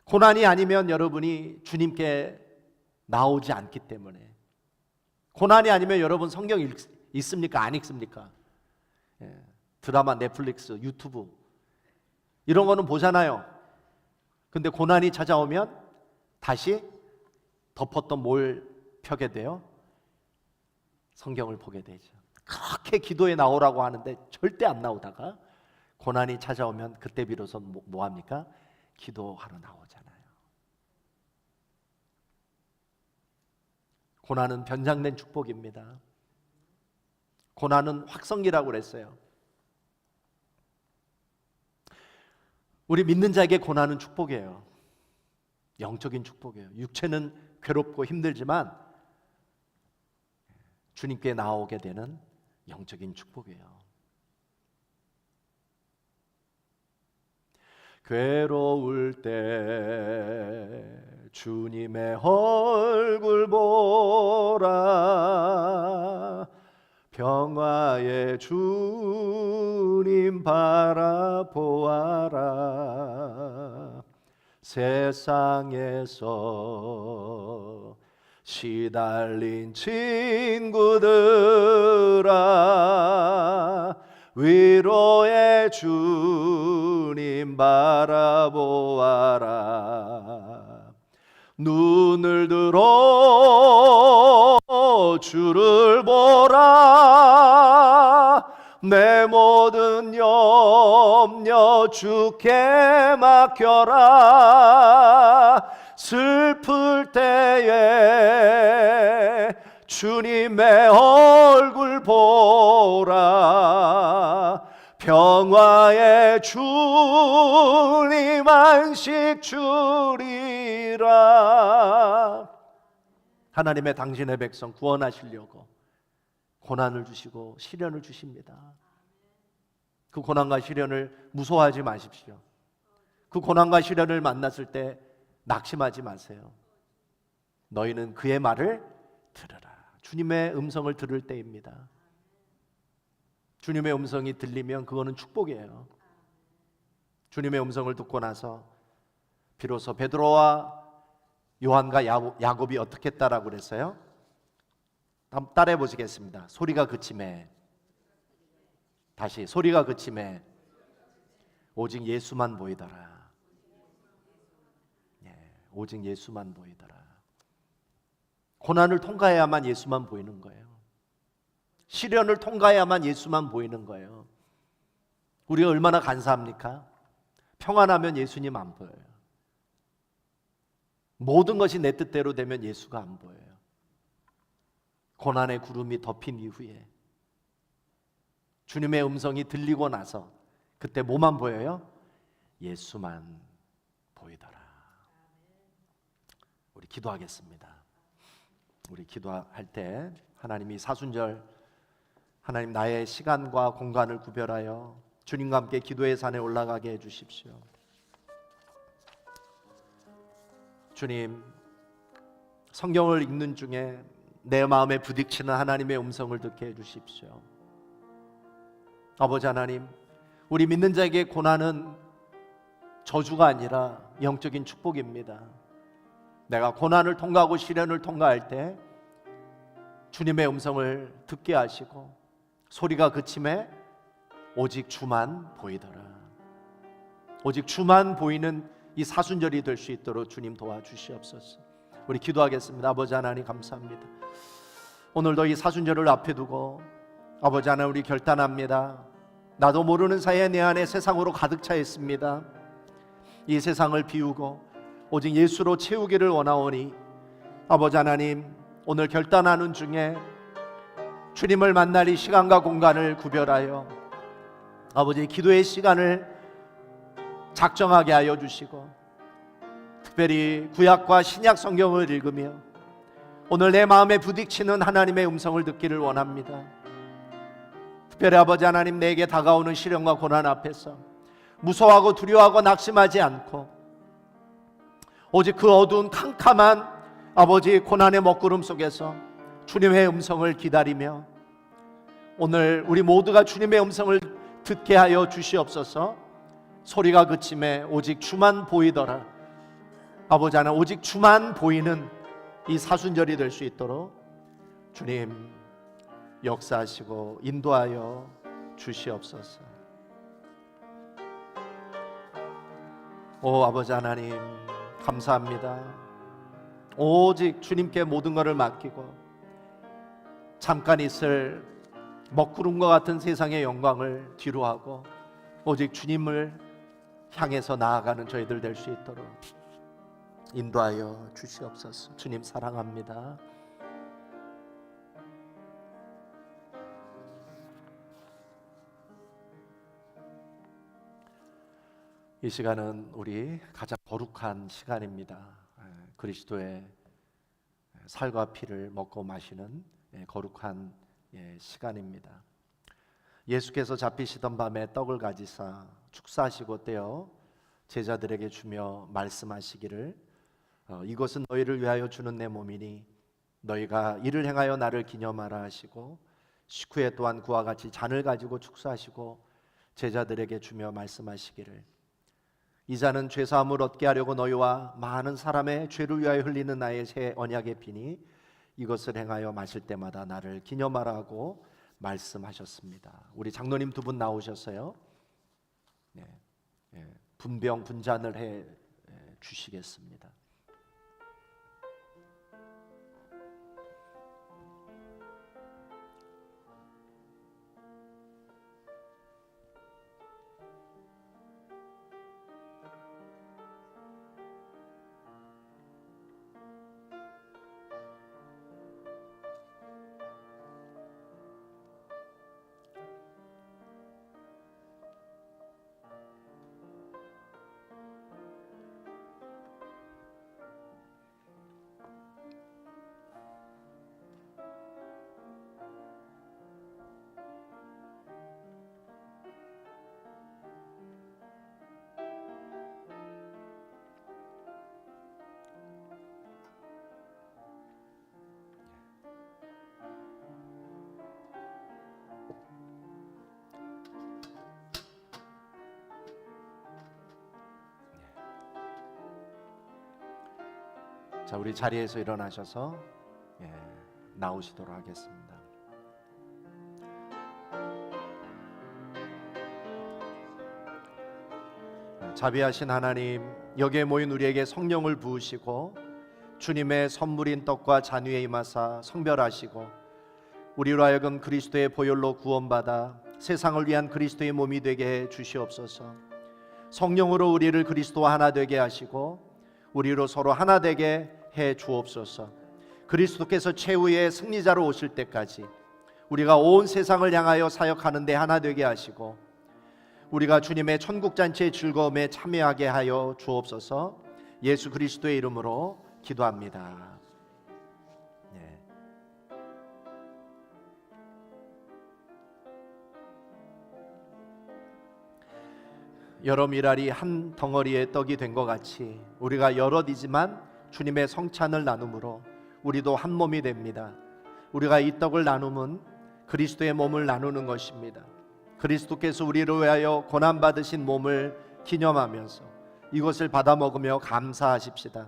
고난이 아니면 여러분이 주님께 나오지 않기 때문에, 고난이 아니면 여러분 성경 읽습니까? 안 읽습니까? 드라마, 넷플릭스, 유튜브 이런 거는 보잖아요. 근데 고난이 찾아오면 다시 덮었던 뭘 펴게 돼요? 성경을 보게 되죠. 그렇게 기도에 나오라고 하는데 절대 안 나오다가 고난이 찾아오면 그때 비로소 뭐 합니까? 기도하러 나오잖아요. 고난은 변장된 축복입니다. 고난은 확성기라고 그랬어요. 우리 믿는 자에게 고난은 축복이에요. 영적인 축복이에요. 육체는 괴롭고 힘들지만 주님께 나오게 되는 영적인 축복이에요. 괴로울 때 주님의 얼굴 보라, 평화의 주님 바라보아라. 세상에서 시달린 친구들아, 위로의 주님 바라보아라. 눈을 들어 주를 보라, 내 모든 염려 주께 맡겨라. 슬플 때에 주님의 얼굴 보라, 평화의 주님 안식 주리라. 하나님의 당신의 백성 구원하시려고 고난을 주시고 시련을 주십니다. 그 고난과 시련을 무서워하지 마십시오. 그 고난과 시련을 만났을 때 낙심하지 마세요. 너희는 그의 말을 들으라. 주님의 음성을 들을 때입니다. 주님의 음성이 들리면 그거는 축복이에요. 주님의 음성을 듣고 나서 비로소 베드로와 요한과 야곱이 어떻게 했다라고 그랬어요? 한번 따라해 보시겠습니다. 소리가 그침에, 다시 소리가 그침에 오직 예수만 보이더라. 오직 예수만 보이더라. 고난을 통과해야만 예수만 보이는 거예요. 시련을 통과해야만 예수만 보이는 거예요. 우리가 얼마나 감사합니까? 평안하면 예수님 안 보여요. 모든 것이 내 뜻대로 되면 예수가 안 보여요. 고난의 구름이 덮인 이후에 주님의 음성이 들리고 나서 그때 뭐만 보여요? 예수만 보이더라. 우리 기도하겠습니다. 우리 기도할 때 하나님이 사순절, 하나님 나의 시간과 공간을 구별하여 주님과 함께 기도의 산에 올라가게 해주십시오. 주님, 성경을 읽는 중에 내 마음에 부딪히는 하나님의 음성을 듣게 해주십시오. 아버지 하나님, 우리 믿는 자에게 고난은 저주가 아니라 영적인 축복입니다. 내가 고난을 통과하고 시련을 통과할 때 주님의 음성을 듣게 하시고 소리가 그침에 오직 주만 보이더라. 오직 주만 보이는 이 사순절이 될 수 있도록 주님 도와주시옵소서. 우리 기도하겠습니다. 아버지 하나님 감사합니다. 오늘도 이 사순절을 앞에 두고 아버지 하나님 우리 결단합니다. 나도 모르는 사이에 내 안에 세상으로 가득 차 있습니다. 이 세상을 비우고 오직 예수로 채우기를 원하오니 아버지 하나님 오늘 결단하는 중에 주님을 만날 이 시간과 공간을 구별하여 아버지 기도의 시간을 작정하게 하여 주시고 특별히 구약과 신약 성경을 읽으며 오늘 내 마음에 부딪히는 하나님의 음성을 듣기를 원합니다. 특별히 아버지 하나님 내게 다가오는 시련과 고난 앞에서 무서워하고 두려워하고 낙심하지 않고 오직 그 어두운 캄캄한 아버지 고난의 먹구름 속에서 주님의 음성을 기다리며 오늘 우리 모두가 주님의 음성을 듣게 하여 주시옵소서. 소리가 그침에 오직 주만 보이더라. 아버지 하나님 오직 주만 보이는 이 사순절이 될 수 있도록 주님 역사하시고 인도하여 주시옵소서. 오 아버지 하나님 감사합니다. 오직 주님께 모든 것을 맡기고 잠깐 있을 먹구름과 같은 세상의 영광을 뒤로하고 오직 주님을 향해서 나아가는 저희들 될 수 있도록 인도하여 주시옵소서. 주님 사랑합니다. 이 시간은 우리 가장 거룩한 시간입니다. 그리스도의 살과 피를 먹고 마시는 거룩한 시간입니다. 예수께서 잡히시던 밤에 떡을 가지사 축사하시고 떼어 제자들에게 주며 말씀하시기를 이것은 너희를 위하여 주는 내 몸이니 너희가 이를 행하여 나를 기념하라 하시고 식후에 또한 그와 같이 잔을 가지고 축사하시고 제자들에게 주며 말씀하시기를 이 잔은 죄사함을 얻게 하려고 너희와 많은 사람의 죄를 위하여 흘리는 나의 새 언약의 피니 이것을 행하여 마실 때마다 나를 기념하라 하고 말씀하셨습니다. 우리 장로님 두 분 나오셨어요. 분병 분잔을 해 주시겠습니다. 자, 우리 자리에서 일어나셔서 나오시도록 하겠습니다. 자비하신 하나님, 여기에 모인 우리에게 성령을 부으시고 주님의 선물인 떡과 잔 위에 임하사 성별하시고 우리로 하여금 그리스도의 보혈로 구원받아 세상을 위한 그리스도의 몸이 되게 해 주시옵소서. 성령으로 우리를 그리스도와 하나 되게 하시고 우리로 서로 하나 되게 해 주옵소서. 그리스도께서 최후의 승리자로 오실 때까지 우리가 온 세상을 향하여 사역하는 데 하나 되게 하시고 우리가 주님의 천국잔치의 즐거움에 참여하게 하여 주옵소서. 예수 그리스도의 이름으로 기도합니다. 여러 미랄이 한 덩어리의 떡이 된 것 같이 우리가 여럿이지만 주님의 성찬을 나눔으로 우리도 한 몸이 됩니다. 우리가 이 떡을 나누면 그리스도의 몸을 나누는 것입니다. 그리스도께서 우리를 위하여 고난받으신 몸을 기념하면서 이것을 받아 먹으며 감사하십시다.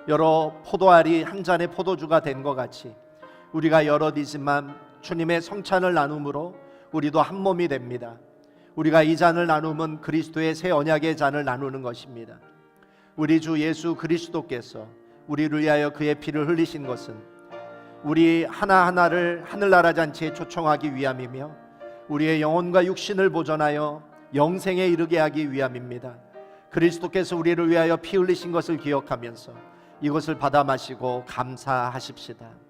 여러 포도알이 한 잔의 포도주가 된 것 같이 우리가 여럿이지만 주님의 성찬을 나눔으로 우리도 한 몸이 됩니다. 우리가 이 잔을 나누면 그리스도의 새 언약의 잔을 나누는 것입니다. 우리 주 예수 그리스도께서 우리를 위하여 그의 피를 흘리신 것은 우리 하나하나를 하늘나라 잔치에 초청하기 위함이며 우리의 영혼과 육신을 보존하여 영생에 이르게 하기 위함입니다. 그리스도께서 우리를 위하여 피 흘리신 것을 기억하면서 이것을 받아 마시고 감사하십시다.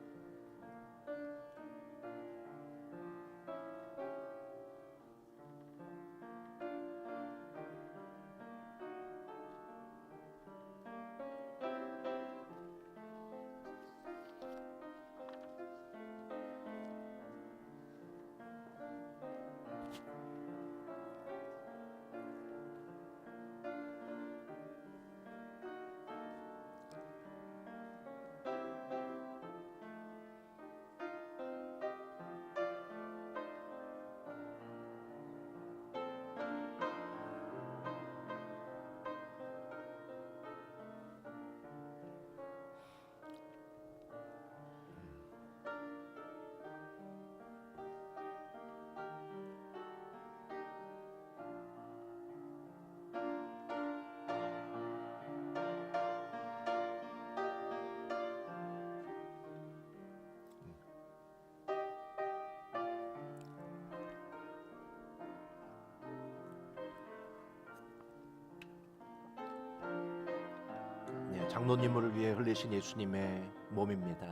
장로님을 위해 흘리신 예수님의 몸입니다.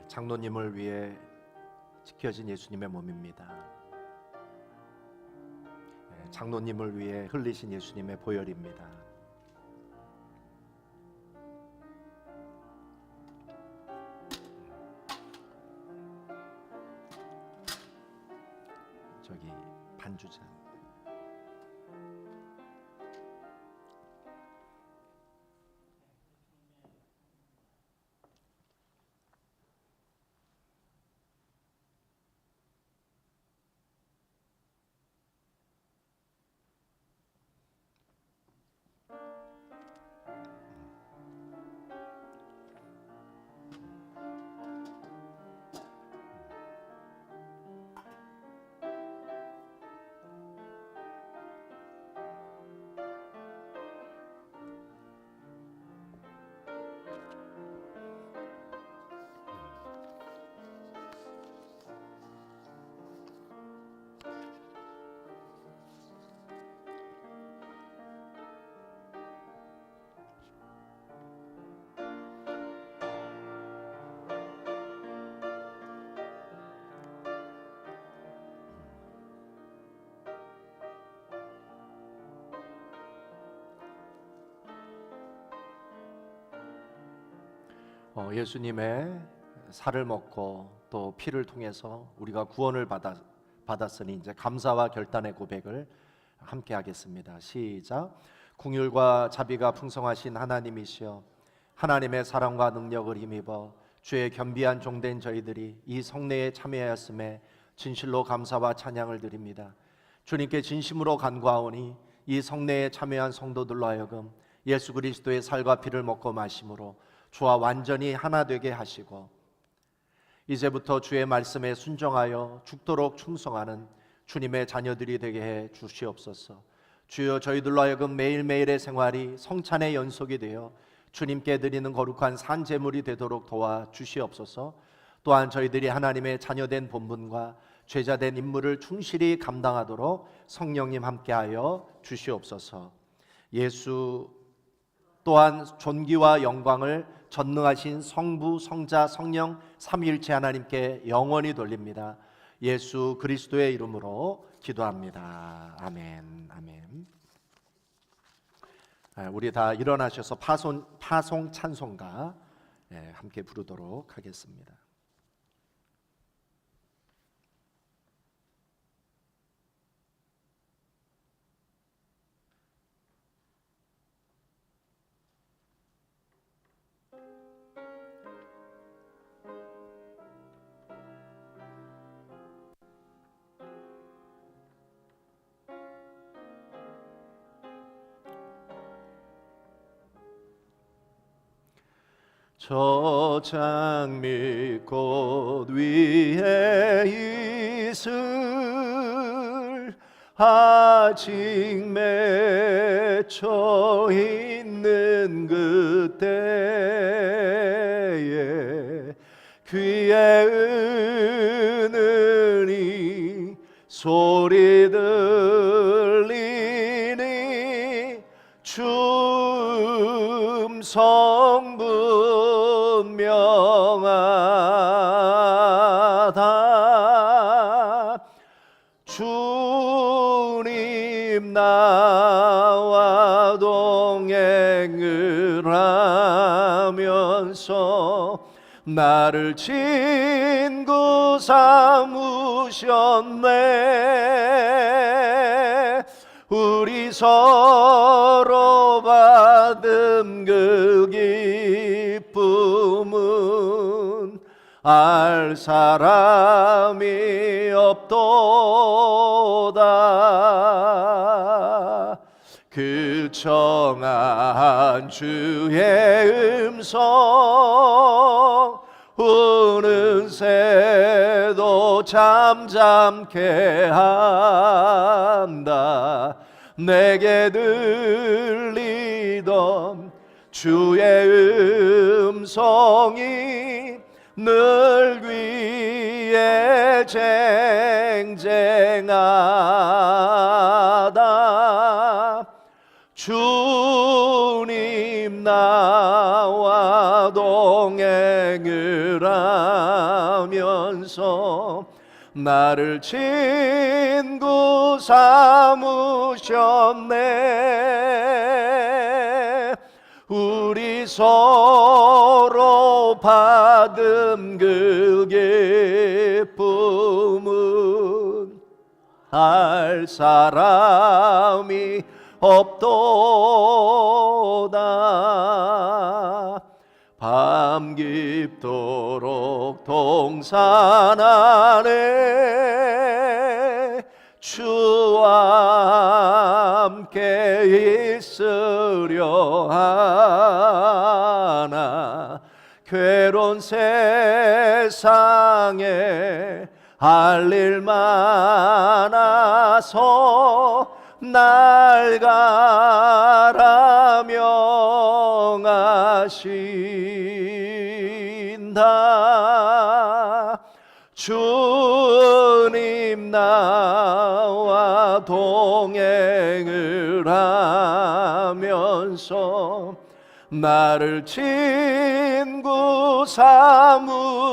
장로님을 위해 지켜진 예수님의 몸입니다. 장로님을 위해 흘리신 예수님의 보혈입니다. 저기 반주자. 예수님의 살을 먹고 또 피를 통해서 우리가 구원을 받았으니 이제 감사와 결단의 고백을 함께 하겠습니다. 시작. 긍휼과 자비가 풍성하신 하나님이시여, 하나님의 사랑과 능력을 힘입어 주의 겸비한 종된 저희들이 이 성례에 참여하였음에 진실로 감사와 찬양을 드립니다. 주님께 진심으로 간구하오니 이 성례에 참여한 성도들로 하여금 예수 그리스도의 살과 피를 먹고 마심으로 주와 완전히 하나 되게 하시고 이제부터 주의 말씀에 순종하여 죽도록 충성하는 주님의 자녀들이 되게 해 주시옵소서. 주여, 저희들로 하여금 매일매일의 생활이 성찬의 연속이 되어 주님께 드리는 거룩한 산제물이 되도록 도와 주시옵소서. 또한 저희들이 하나님의 자녀된 본분과 제자된 임무를 충실히 감당하도록 성령님 함께하여 주시옵소서. 예수 또한 존귀와 영광을 전능하신 성부, 성자, 성령 삼위일체 하나님께 영원히 돌립니다. 예수 그리스도의 이름으로 기도합니다. 아멘. 아멘. 우리 다 일어나셔서 파송 찬송가 함께 부르도록 하겠습니다. 저 장미꽃 위에 이슬 아직 맺혀 있는 그때에 귀에 은은히 소리 들리니 춤성 분명하다. 주님 나와 동행을 하면서 나를 친구 삼으셨네. 우리 서로 받은 그 기쁨은 알 사람이 없도다. 그 청한 주의 음성 우는 새도 잠잠케 한다. 내게 들리던 주의 음성이 늘 귀에 쟁쟁하다. 주님 나와 동행을 하면서 나를 친구 삼으셨네. 우리 서로 받은 그 기쁨은 알 사람이 없도다. 밤 깊도록 동산 안에 주와 함께 있으려 하나. 괴로운 세상에 할 일 많아서 날 가라 명하신다. 주님 나와 동행을 하면서 나를 친구 삼으셨네.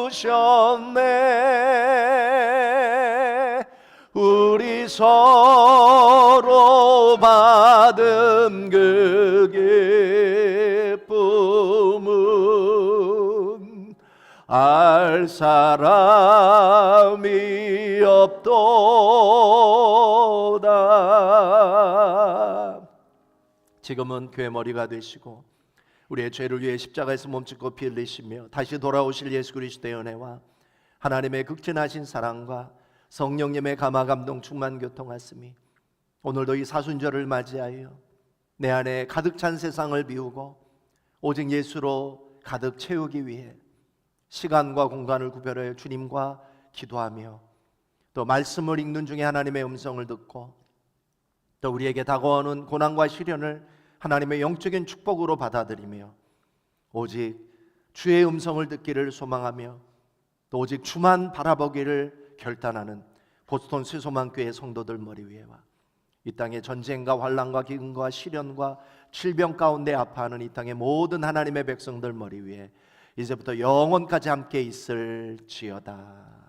우리 서로 받은 그 기쁨은 알 사람이 없도다. 지금은 교회 머리가 되시고 우리의 죄를 위해 십자가에서 몸짓고 피 흘리시며 다시 돌아오실 예수 그리스도의 은혜와 하나님의 극진하신 사랑과 성령님의 감화 감동 충만 교통하심이 오늘도 이 사순절을 맞이하여 내 안에 가득 찬 세상을 비우고 오직 예수로 가득 채우기 위해 시간과 공간을 구별하여 주님과 기도하며 또 말씀을 읽는 중에 하나님의 음성을 듣고 또 우리에게 다가오는 고난과 시련을 하나님의 영적인 축복으로 받아들이며 오직 주의 음성을 듣기를 소망하며 또 오직 주만 바라보기를 결단하는 보스턴 쇠소망교회 성도들 머리 위에와 이 땅의 전쟁과 환난과 기근과 시련과 질병 가운데 아파하는 이 땅의 모든 하나님의 백성들 머리 위에 이제부터 영원까지 함께 있을지어다.